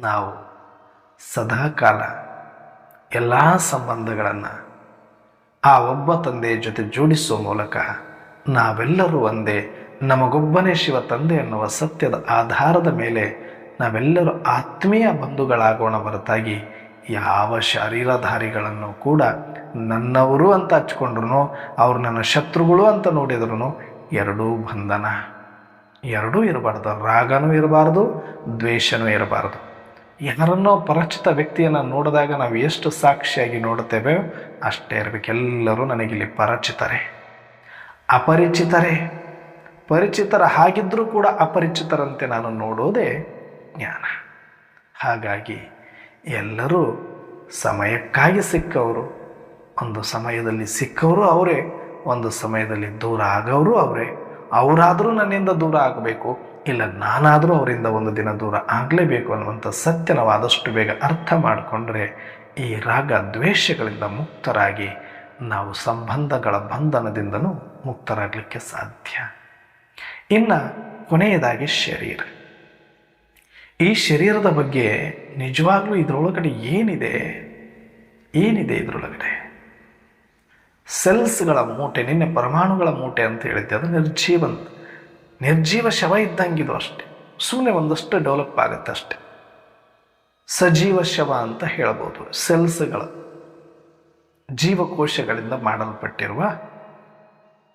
ನಾವು ಸದಾಕಾಲ ಎಲ್ಲ ಸಂಬಂಧಗಳನ್ನು ಆ ಒಬ್ಬ ತಂದೆಯ ಜೊತೆ ಜೋಡಿಸುವ ಮೂಲಕ ನಾವೆಲ್ಲರೂ ಒಂದೇ, ನಮಗೊಬ್ಬನೇ ಶಿವ ತಂದೆ ಎನ್ನುವ ಸತ್ಯದ ಆಧಾರದ ಮೇಲೆ ನಾವೆಲ್ಲರೂ ಆತ್ಮೀಯ ಬಂಧುಗಳಾಗೋಣ ಹೊರತಾಗಿ ಯಾವ ಶರೀರಧಾರಿಗಳನ್ನು ಕೂಡ ನನ್ನವರು ಅಂತ ಹಚ್ಕೊಂಡ್ರು, ಅವ್ರು ನನ್ನ ಶತ್ರುಗಳು ಅಂತ ನೋಡಿದ್ರು ಎರಡೂ ಬಂಧನ, ಎರಡೂ ಇರಬಾರ್ದು. ರಾಗನೂ ಇರಬಾರ್ದು, ದ್ವೇಷನೂ ಇರಬಾರ್ದು. ಯಾರನ್ನೋ ಪರಿಚಿತ ವ್ಯಕ್ತಿಯನ್ನು ನೋಡಿದಾಗ ನಾವು ಎಷ್ಟು ಸಾಕ್ಷಿಯಾಗಿ ನೋಡುತ್ತೇವೆ ಅಷ್ಟೇ ಇರಬೇಕು. ಎಲ್ಲರೂ ನನಗಿಲ್ಲಿ ಪರಿಚಿತರೇ, ಅಪರಿಚಿತರೇ. ಪರಿಚಿತರ ಹಾಗಿದ್ದರೂ ಕೂಡ ಅಪರಿಚಿತರಂತೆ ನಾನು ನೋಡೋದೇ ಜ್ಞಾನ. ಹಾಗಾಗಿ ಎಲ್ಲರೂ ಸಮಯಕ್ಕಾಗಿ ಸಿಕ್ಕವರು, ಒಂದು ಸಮಯದಲ್ಲಿ ಸಿಕ್ಕವರು ಅವರೇ, ಒಂದು ಸಮಯದಲ್ಲಿ ದೂರ ಆಗೋರು ಅವರೇ. ಅವರಾದರೂ ನನ್ನಿಂದ ದೂರ ಆಗಬೇಕು, ಇಲ್ಲ ನಾನಾದರೂ ಅವರಿಂದ ಒಂದು ದಿನ ದೂರ ಆಗಲೇಬೇಕು ಅನ್ನುವಂಥ ಸತ್ಯ ನಾವು ಆದಷ್ಟು ಬೇಗ ಅರ್ಥ ಮಾಡಿಕೊಂಡ್ರೆ ಈ ರಾಗ ದ್ವೇಷಗಳಿಂದ ಮುಕ್ತರಾಗಿ ನಾವು ಸಂಬಂಧಗಳ ಬಂಧನದಿಂದನೂ ಮುಕ್ತರಾಗಲಿಕ್ಕೆ ಸಾಧ್ಯ. ಇನ್ನು ಕೊನೆಯದಾಗಿ ಶರೀರ. ಈ ಶರೀರದ ಬಗ್ಗೆ ನಿಜವಾಗ್ಲೂ ಇದರೊಳಗಡೆ ಏನಿದೆ ಇದರೊಳಗಡೆ? ಸೆಲ್ಸ್ಗಳ ಮೂಟೆ. ನಿನ್ನೆ ಪರಮಾಣುಗಳ ಮೂಟೆ ಅಂತ ಹೇಳಿದ್ದೆ, ಅದು ನಿರ್ಜೀವ ಶವ ಇದ್ದಂಗಿದು ಅಷ್ಟೆ. ಸುಮ್ಮನೆ ಒಂದಷ್ಟು ಡೆವಲಪ್ ಆಗುತ್ತೆ ಅಷ್ಟೆ. ಸಜೀವ ಶವ ಅಂತ ಹೇಳ್ಬೋದು. ಸೆಲ್ಸ್ಗಳ ಜೀವಕೋಶಗಳಿಂದ ಮಾಡಲ್ಪಟ್ಟಿರುವ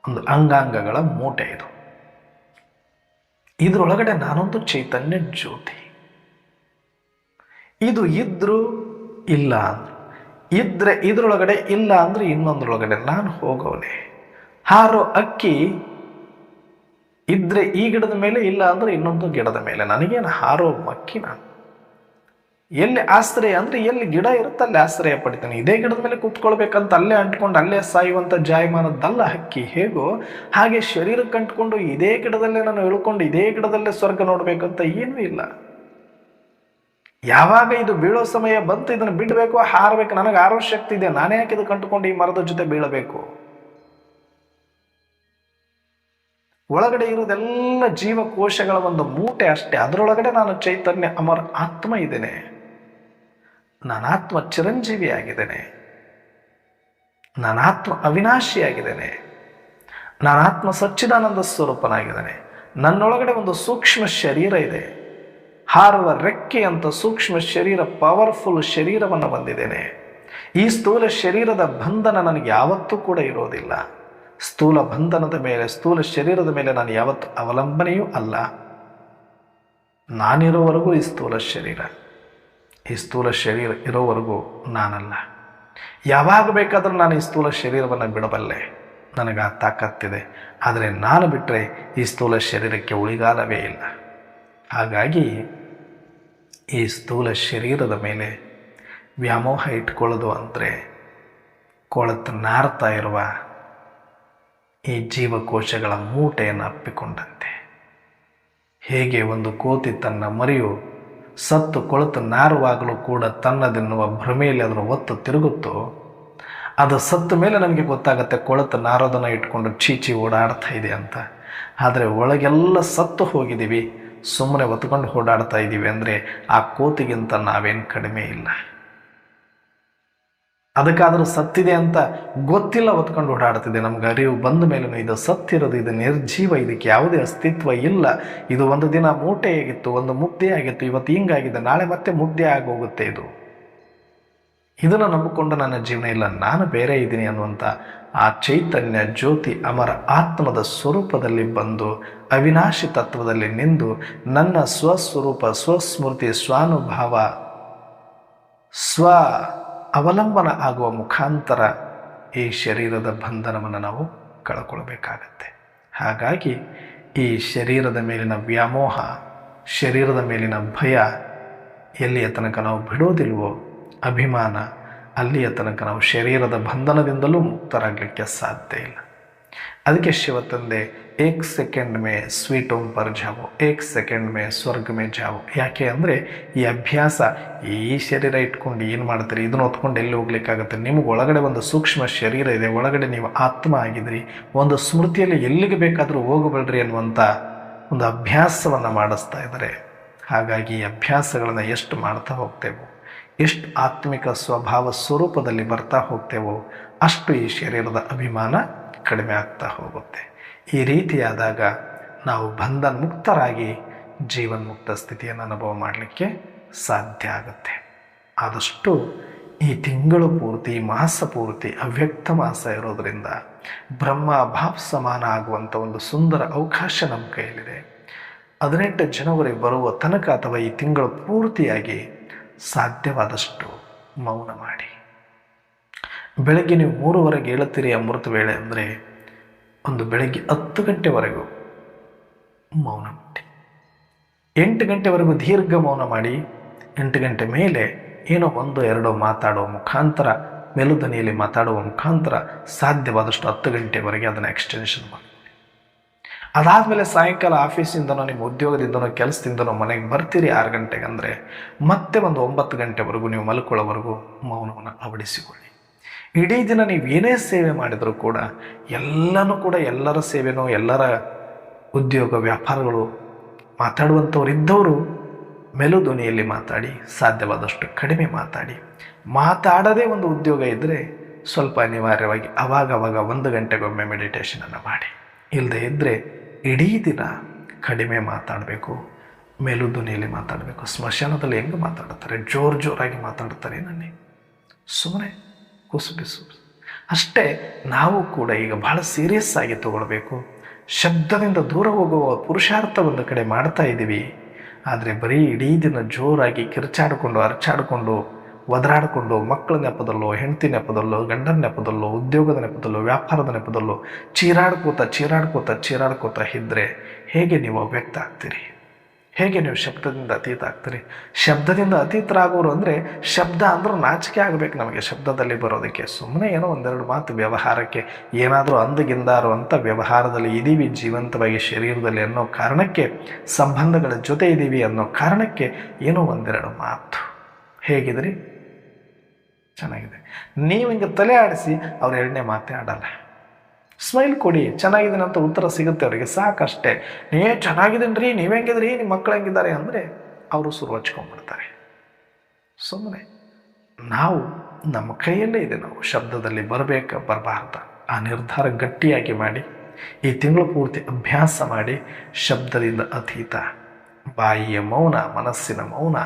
ಒಂದು ಅಂಗಾಂಗಗಳ ಮೂಟೆ ಇದು. ಇದರೊಳಗಡೆ ನಾನೊಂದು ಚೈತನ್ಯ ಜ್ಯೋತಿ. ಇದು ಇದ್ರೂ ಇಲ್ಲ ಅಂದ್ರು, ಇದ್ರೆ ಇದರೊಳಗಡೆ, ಇಲ್ಲ ಅಂದ್ರೆ ಇನ್ನೊಂದ್ರೊಳಗಡೆ ನಾನು ಹೋಗೋನೆ. ಹಾರೋ ಅಕ್ಕಿ ಇದ್ರೆ ಈ ಗಿಡದ ಮೇಲೆ, ಇಲ್ಲ ಅಂದ್ರೆ ಇನ್ನೊಂದು ಗಿಡದ ಮೇಲೆ. ನನಗೇನು ಹಾರೋ ಅಕ್ಕಿ? ನಾನು ಎಲ್ಲಿ ಆಶ್ರಯ ಅಂದ್ರೆ ಎಲ್ಲಿ ಗಿಡ ಇರುತ್ತೆ ಅಲ್ಲಿ ಆಶ್ರಯ ಪಡಿತಾನೆ. ಇದೇ ಗಿಡದ ಮೇಲೆ ಕೂತ್ಕೊಳ್ಬೇಕಂತ ಅಲ್ಲೇ ಅಂಟ್ಕೊಂಡು ಅಲ್ಲೇ ಸಾಯುವಂಥ ಜಾಯಮಾನದ್ದಲ್ಲ ಹಕ್ಕಿ. ಹೇಗೋ ಹಾಗೆ ಶರೀರಕ್ಕೆ ಅಂಟ್ಕೊಂಡು ಇದೇ ಗಿಡದಲ್ಲೇ ನಾನು ಇಳ್ಕೊಂಡು ಇದೇ ಗಿಡದಲ್ಲೇ ಸ್ವರ್ಗ ನೋಡ್ಬೇಕಂತ ಏನೂ ಇಲ್ಲ. ಯಾವಾಗ ಇದು ಬೀಳೋ ಸಮಯ ಬಂತು ಇದನ್ನು ಬಿಡಬೇಕು, ಹಾರಬೇಕು. ನನಗೆ ಆರೋ ಶಕ್ತಿ ಇದೆ, ನಾನೇ ಯಾಕೆ ಇದು ಕಂಡುಕೊಂಡು ಈ ಮರದ ಜೊತೆ ಬೀಳಬೇಕು? ಒಳಗಡೆ ಇರೋದೆಲ್ಲ ಜೀವಕೋಶಗಳ ಒಂದು ಮೂಟೆ ಅಷ್ಟೇ. ಅದರೊಳಗಡೆ ನಾನು ಚೈತನ್ಯ ಅಮರ ಆತ್ಮ ಇದ್ದೇನೆ. ನಾನು ಆತ್ಮ ಚಿರಂಜೀವಿಯಾಗಿದ್ದೇನೆ. ನಾನು ಆತ್ಮ ಅವಿನಾಶಿಯಾಗಿದ್ದೇನೆ. ನಾನು ಆತ್ಮ ಸಚ್ಚಿದಾನಂದ ಸ್ವರೂಪನಾಗಿದ್ದೇನೆ. ನನ್ನೊಳಗಡೆ ಒಂದು ಸೂಕ್ಷ್ಮ ಶರೀರ ಇದೆ. ಹಾರುವ ರೆಕ್ಕೆ ಅಂತ ಸೂಕ್ಷ್ಮ ಶರೀರ, ಪವರ್ಫುಲ್ ಶರೀರವನ್ನು ಹೊಂದಿದ್ದೇನೆ. ಈ ಸ್ಥೂಲ ಶರೀರದ ಬಂಧನ ನನಗೆ ಯಾವತ್ತೂ ಕೂಡ ಇರೋದಿಲ್ಲ. ಸ್ಥೂಲ ಬಂಧನದ ಮೇಲೆ, ಸ್ಥೂಲ ಶರೀರದ ಮೇಲೆ ನಾನು ಯಾವತ್ತೂ ಅವಲಂಬನೆಯೂ ಅಲ್ಲ. ನಾನಿರೋವರೆಗೂ ಈ ಸ್ಥೂಲ ಶರೀರ ಇರೋವರೆಗೂ ನಾನಲ್ಲ. ಯಾವಾಗ ಬೇಕಾದರೂ ನಾನು ಈ ಸ್ಥೂಲ ಶರೀರವನ್ನು ಬಿಡಬಲ್ಲೆ, ನನಗೆ ಆ ತಾಕತ್ತಿದೆ. ಆದರೆ ನಾನು ಬಿಟ್ಟರೆ ಈ ಸ್ಥೂಲ ಶರೀರಕ್ಕೆ ಉಳಿಗಾಲವೇ ಇಲ್ಲ. ಹಾಗಾಗಿ ಈ ಸ್ಥೂಲ ಶರೀರದ ಮೇಲೆ ವ್ಯಾಮೋಹ ಇಟ್ಕೊಳ್ಳೋದು ಅಂದರೆ ಕೊಳತು ನಾರ್ತಾ ಇರುವ ಈ ಜೀವಕೋಶಗಳ ಮೂಟೆಯನ್ನು ಅಪ್ಪಿಕೊಂಡಂತೆ. ಹೇಗೆ ಒಂದು ಕೋತಿ ತನ್ನ ಮರಿಯು ಸತ್ತು ಕೊಳತು ನಾರುವಾಗಲೂ ಕೂಡ ತನ್ನದೆನ್ನುವ ಭ್ರಮೆಯಲ್ಲಿ ಅದರ ಒತ್ತು ತಿರುಗುತ್ತೋ, ಅದು ಸತ್ತ ಮೇಲೆ ನನಗೆ ಗೊತ್ತಾಗುತ್ತೆ ಕೊಳತು ನಾರೋದನ್ನು ಇಟ್ಕೊಂಡು ಚೀಚಿ ಓಡಾಡ್ತಾ ಇದೆ ಅಂತ. ಆದರೆ ಒಳಗೆಲ್ಲ ಸತ್ತು ಹೋಗಿದ್ದೀವಿ, ಸುಮ್ಮನೆ ಹೊತ್ಕೊಂಡು ಓಡಾಡ್ತಾ ಇದ್ದೀವಿ ಅಂದರೆ ಆ ಕೋತಿಗಿಂತ ನಾವೇನು ಕಡಿಮೆ ಇಲ್ಲ. ಅದಕ್ಕಾದರೂ ಸತ್ತಿದೆ ಅಂತ ಗೊತ್ತಿಲ್ಲ ಹೊತ್ಕೊಂಡು ಓಡಾಡ್ತಿದೆ. ನಮ್ಗೆ ಅರಿವು ಬಂದ ಮೇಲೂ ಇದು ಸತ್ತಿರೋದು, ಇದು ನಿರ್ಜೀವ, ಇದಕ್ಕೆ ಯಾವುದೇ ಅಸ್ತಿತ್ವ ಇಲ್ಲ. ಇದು ಒಂದು ದಿನ ಮೂಟೆ ಆಗಿತ್ತು, ಒಂದು ಮುದ್ದೆ ಆಗಿತ್ತು, ಇವತ್ತು ಹಿಂಗಾಗಿದೆ, ನಾಳೆ ಮತ್ತೆ ಮುದ್ದೆ ಆಗೋಗುತ್ತೆ. ಇದನ್ನು ನಂಬಿಕೊಂಡು ನನ್ನ ಜೀವನ ಇಲ್ಲ, ನಾನು ಬೇರೆ ಇದ್ದೀನಿ ಅನ್ನುವಂಥ ಆ ಚೈತನ್ಯ ಜ್ಯೋತಿ ಅಮರ ಆತ್ಮದ ಸ್ವರೂಪದಲ್ಲಿ ಬಂದು ಅವಿನಾಶಿ ತತ್ವದಲ್ಲಿ ನಿಂದು ನನ್ನ ಸ್ವಸ್ವರೂಪ, ಸ್ವಸ್ಮೃತಿ, ಸ್ವಾನುಭಾವ, ಸ್ವ ಅವಲಂಬನ ಆಗುವ ಮುಖಾಂತರ ಈ ಶರೀರದ ಬಂಧನವನ್ನು ನಾವು ಕಳ್ಕೊಳ್ಬೇಕಾಗತ್ತೆ. ಹಾಗಾಗಿ ಈ ಶರೀರದ ಮೇಲಿನ ವ್ಯಾಮೋಹ, ಶರೀರದ ಮೇಲಿನ ಭಯ ಎಲ್ಲಿಯ ತನಕ ನಾವು ಬಿಡೋದಿಲ್ವೋ, ಅಭಿಮಾನ, ಅಲ್ಲಿಯ ತನಕ ನಾವು ಶರೀರದ ಬಂಧನದಿಂದಲೂ ಮುಕ್ತರಾಗಲಿಕ್ಕೆ ಸಾಧ್ಯ ಇಲ್ಲ. ಅದಕ್ಕೆ ಶಿವ ತಂದೆ ಏಕ್ ಸೆಕೆಂಡ್ ಮೇ ಸ್ವೀಟ್ ಓಂ ಪರ್ ಜಾವೋ, ಏಕ್ ಸೆಕೆಂಡ್ ಮೇ ಸ್ವರ್ಗ ಮೇ ಜಾವೋ. ಯಾಕೆ ಅಂದರೆ ಈ ಅಭ್ಯಾಸ, ಈ ಶರೀರ ಇಟ್ಕೊಂಡು ಏನು ಮಾಡ್ತೀರಿ, ಇದನ್ನು ಹೊತ್ಕೊಂಡು ಎಲ್ಲಿ ಹೋಗ್ಲಿಕ್ಕಾಗತ್ತೆ? ನಿಮಗೆ ಒಳಗಡೆ ಒಂದು ಸೂಕ್ಷ್ಮ ಶರೀರ ಇದೆ, ಒಳಗಡೆ ನೀವು ಆತ್ಮ ಆಗಿದ್ರಿ, ಒಂದು ಸ್ಮೃತಿಯಲ್ಲಿ ಎಲ್ಲಿಗೆ ಬೇಕಾದರೂ ಹೋಗಬೇಡ್ರಿ ಅನ್ನುವಂಥ ಒಂದು ಅಭ್ಯಾಸವನ್ನು ಮಾಡಿಸ್ತಾ ಇದ್ದಾರೆ. ಹಾಗಾಗಿ ಈ ಅಭ್ಯಾಸಗಳನ್ನು ಎಷ್ಟು ಮಾಡ್ತಾ ಹೋಗ್ತೇವೋ, ಎಷ್ಟು ಆತ್ಮಿಕ ಸ್ವಭಾವ ಸ್ವರೂಪದಲ್ಲಿ ಬರ್ತಾ ಹೋಗ್ತೇವೋ, ಅಷ್ಟು ಈ ಶರೀರದ ಅಭಿಮಾನ ಕಡಿಮೆ ಆಗ್ತಾ ಹೋಗುತ್ತೆ. ಈ ರೀತಿಯಾದಾಗ ನಾವು ಬಂಧನ ಮುಕ್ತರಾಗಿ ಜೀವನ್ಮುಕ್ತ ಸ್ಥಿತಿಯನ್ನು ಅನುಭವ ಮಾಡಲಿಕ್ಕೆ ಸಾಧ್ಯ ಆಗುತ್ತೆ. ಆದಷ್ಟು ಈ ತಿಂಗಳು ಪೂರ್ತಿ, ಮಾಸ ಪೂರ್ತಿ ಅವ್ಯಕ್ತ ಮಾಸ ಇರೋದರಿಂದ ಬ್ರಹ್ಮ ಭಾವ್ ಸಮಾನ ಆಗುವಂಥ ಒಂದು ಸುಂದರ ಅವಕಾಶ ನಮ್ಮ ಕೈಯಲ್ಲಿದೆ. 18 ಜನವರಿ ಬರುವ ತನಕ ಅಥವಾ ಈ ತಿಂಗಳು ಪೂರ್ತಿಯಾಗಿ ಸಾಧ್ಯವಾದಷ್ಟು ಮೌನ ಮಾಡಿ. ಬೆಳಗ್ಗೆ ನೀವು 3:15 ಏಳುತ್ತೀರಿ ಅಮೃತ ವೇಳೆ ಅಂದರೆ ಒಂದು ಬೆಳಗ್ಗೆ 10 ಗಂಟೆವರೆಗೂ ಮೌನ ಮಾಡಿ, 8 ಗಂಟೆವರೆಗೂ ದೀರ್ಘ ಮೌನ ಮಾಡಿ, 8 ಗಂಟೆ ಮೇಲೆ ಏನೋ 1-2 ಮಾತಾಡುವ ಮುಖಾಂತರ, ಮೆಲುದನಿಯಲ್ಲಿ ಮಾತಾಡುವ ಮುಖಾಂತರ ಸಾಧ್ಯವಾದಷ್ಟು 10 ಗಂಟೆವರೆಗೆ ಅದನ್ನು ಎಕ್ಸ್ಟೆನ್ಷನ್ ಮಾಡಿ. ಅದಾದಮೇಲೆ ಸಾಯಂಕಾಲ ಆಫೀಸಿಂದನೋ, ನಿಮ್ಮ ಉದ್ಯೋಗದಿಂದನೋ, ಕೆಲಸದಿಂದನೋ ಮನೆಗೆ ಬರ್ತೀರಿ 6 ಗಂಟೆಗೆ ಅಂದರೆ ಮತ್ತೆ ಒಂದು 9 ಗಂಟೆವರೆಗೂ ನೀವು ಮಲ್ಕೊಳ್ಳೋವರೆಗೂ ಮೌನವನ್ನು ಅಳವಡಿಸಿಕೊಳ್ಳಿ. ಇಡೀ ದಿನ ನೀವು ಏನೇ ಸೇವೆ ಮಾಡಿದರೂ ಕೂಡ ಎಲ್ಲನೂ ಕೂಡ ಎಲ್ಲರ ಸೇವೆನೋ, ಎಲ್ಲರ ಉದ್ಯೋಗ ವ್ಯಾಪಾರಗಳು ಮಾತಾಡುವಂಥವರಿದ್ದವರು ಮೆಲುಧ್ವನಿಯಲ್ಲಿ ಮಾತಾಡಿ, ಸಾಧ್ಯವಾದಷ್ಟು ಕಡಿಮೆ ಮಾತಾಡಿ. ಮಾತಾಡದೇ ಒಂದು ಉದ್ಯೋಗ ಇದ್ದರೆ ಸ್ವಲ್ಪ ಅನಿವಾರ್ಯವಾಗಿ ಅವಾಗವಾಗ 1 ಗಂಟೆಗೊಮ್ಮೆ ಮೆಡಿಟೇಷನನ್ನು ಮಾಡಿ. ಇಲ್ಲದೆ ಇದ್ದರೆ ಇಡೀ ದಿನ ಕಡಿಮೆ ಮಾತಾಡಬೇಕು, ಮೆಲುಧ್ವನಿಯಲ್ಲಿ ಮಾತಾಡಬೇಕು. ಸ್ಮಶಾನದಲ್ಲಿ ಹೆಂಗೆ ಮಾತಾಡ್ತಾರೆ, ಜೋರಾಗಿ ಮಾತಾಡ್ತಾರೆ, ನನಗೆ ಸುಮ್ಮನೆ ಕುಸುಬಿಸು ಅಷ್ಟೇ. ನಾವು ಕೂಡ ಈಗ ಬಹಳ ಸೀರಿಯಸ್ ಆಗಿ ತಗೊಳ್ಬೇಕು. ಶಬ್ದದಿಂದ ದೂರ ಹೋಗುವ ಪುರುಷಾರ್ಥ ಒಂದು ಕಡೆ ಮಾಡ್ತಾ ಇದ್ದೀವಿ, ಆದರೆ ಬರೀ ಇಡೀ ದಿನ ಜೋರಾಗಿ ಕಿರ್ಚಾಡಿಕೊಂಡು, ಅರ್ಚಾಡಿಕೊಂಡು, ಒದರಾಡಿಕೊಂಡು, ಮಕ್ಕಳ ನೆಪದಲ್ಲೋ, ಹೆಂಡತಿ ನೆಪದಲ್ಲೋ, ಗಂಡನ ನೆಪದಲ್ಲೋ, ಉದ್ಯೋಗದ ನೆಪದಲ್ಲೋ, ವ್ಯಾಪಾರದ ನೆಪದಲ್ಲೋ ಚೀರಾಡ್ಕೋತ ಇದ್ದರೆ ಹೇಗೆ ನೀವು ಅವ್ಯಕ್ತ ಆಗ್ತೀರಿ? ಹೇಗೆ ನೀವು ಶಬ್ದದಿಂದ ಅತೀತ ಆಗ್ತೀರಿ? ಶಬ್ದದಿಂದ ಅತೀತರಾಗೋರು ಅಂದರೆ, ಶಬ್ದ ಅಂದ್ರೆ ನಾಚಿಕೆ ಆಗಬೇಕು ನಮಗೆ ಶಬ್ದದಲ್ಲಿ ಬರೋದಕ್ಕೆ. ಸುಮ್ಮನೆ ಏನೋ 1-2 ಮಾತು ವ್ಯವಹಾರಕ್ಕೆ ಏನಾದರೂ ಅಂದಗಿಂದಾರು ಅಂತ ವ್ಯವಹಾರದಲ್ಲಿ ಇದ್ದೀವಿ, ಜೀವಂತವಾಗಿ ಶರೀರದಲ್ಲಿ ಅನ್ನೋ ಕಾರಣಕ್ಕೆ, ಸಂಬಂಧಗಳ ಜೊತೆ ಇದ್ದೀವಿ ಅನ್ನೋ ಕಾರಣಕ್ಕೆ ಏನೋ 1-2 ಮಾತು. ಹೇಗಿದ್ರಿ? ಚೆನ್ನಾಗಿದೆ. ನೀವು ಹಿಂಗೆ ತಲೆ ಆಡಿಸಿ ಅವ್ರು 2ನೇ ಮಾತೇ ಆಡಲ್ಲ. ಸ್ಮೈಲ್ ಕೊಡಿ, ಚೆನ್ನಾಗಿದ್ದೀನಿ ಅಂತ ಉತ್ತರ ಸಿಗುತ್ತೆ ಅವರಿಗೆ, ಸಾಕಷ್ಟೇ. ನೀವೇ ಚೆನ್ನಾಗಿದ್ದೀನಿ ರೀ, ನೀವು ಹೆಂಗಿದ್ರಿ, ನಿಮ್ಮ ಮಕ್ಕಳು ಹೆಂಗಿದ್ದಾರೆ ಅಂದರೆ ಅವರು ಸುರು ಹಚ್ಕೊಂಡ್ಬಿಡ್ತಾರೆ. ಸುಮ್ಮನೆ ನಾವು ನಮ್ಮ ಕೈಯಲ್ಲೇ ಇದೆ, ನಾವು ಶಬ್ದದಲ್ಲಿ ಬರಬಾರ್ದು ಆ ನಿರ್ಧಾರ ಗಟ್ಟಿಯಾಗಿ ಮಾಡಿ ಈ ತಿಂಗಳು ಪೂರ್ತಿ ಅಭ್ಯಾಸ ಮಾಡಿ. ಶಬ್ದದಿಂದ ಅತೀತ, ಬಾಯಿಯ ಮೌನ, ಮನಸ್ಸಿನ ಮೌನ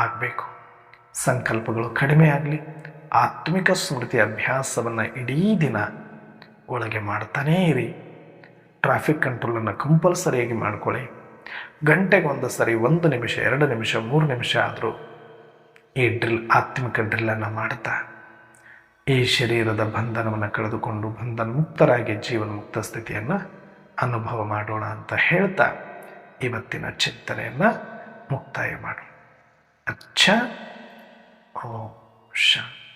ಆಗಬೇಕು. ಸಂಕಲ್ಪಗಳು ಕಡಿಮೆ ಆಗಲಿ. ಆತ್ಮಿಕ ಸ್ಮೃತಿ ಅಭ್ಯಾಸವನ್ನು ಇಡೀ ದಿನ ಒಳಗೆ ಮಾಡ್ತಾನೇ ಇರಿ. ಟ್ರಾಫಿಕ್ ಕಂಟ್ರೋಲನ್ನು ಕಂಪಲ್ಸರಿಯಾಗಿ ಮಾಡ್ಕೊಳ್ಳಿ. ಗಂಟೆಗೆ 1 ಸರಿ 1 ನಿಮಿಷ, 2 ನಿಮಿಷ, 3 ನಿಮಿಷ ಆದರೂ ಈ ಆತ್ಮಿಕ ಡ್ರಿಲ್ಲನ್ನು ಮಾಡ್ತಾ ಈ ಶರೀರದ ಬಂಧನವನ್ನು ಕಳೆದುಕೊಂಡು ಬಂಧನ ಮುಕ್ತರಾಗಿ ಜೀವನ ಮುಕ್ತ ಸ್ಥಿತಿಯನ್ನು ಅನುಭವ ಮಾಡೋಣ ಅಂತ ಹೇಳ್ತಾ ಇವತ್ತಿನ ಚಿಂತನೆಯನ್ನು ಮುಕ್ತಾಯ ಮಾಡೋಣ. ಓಂ ಶಾಂತಿ.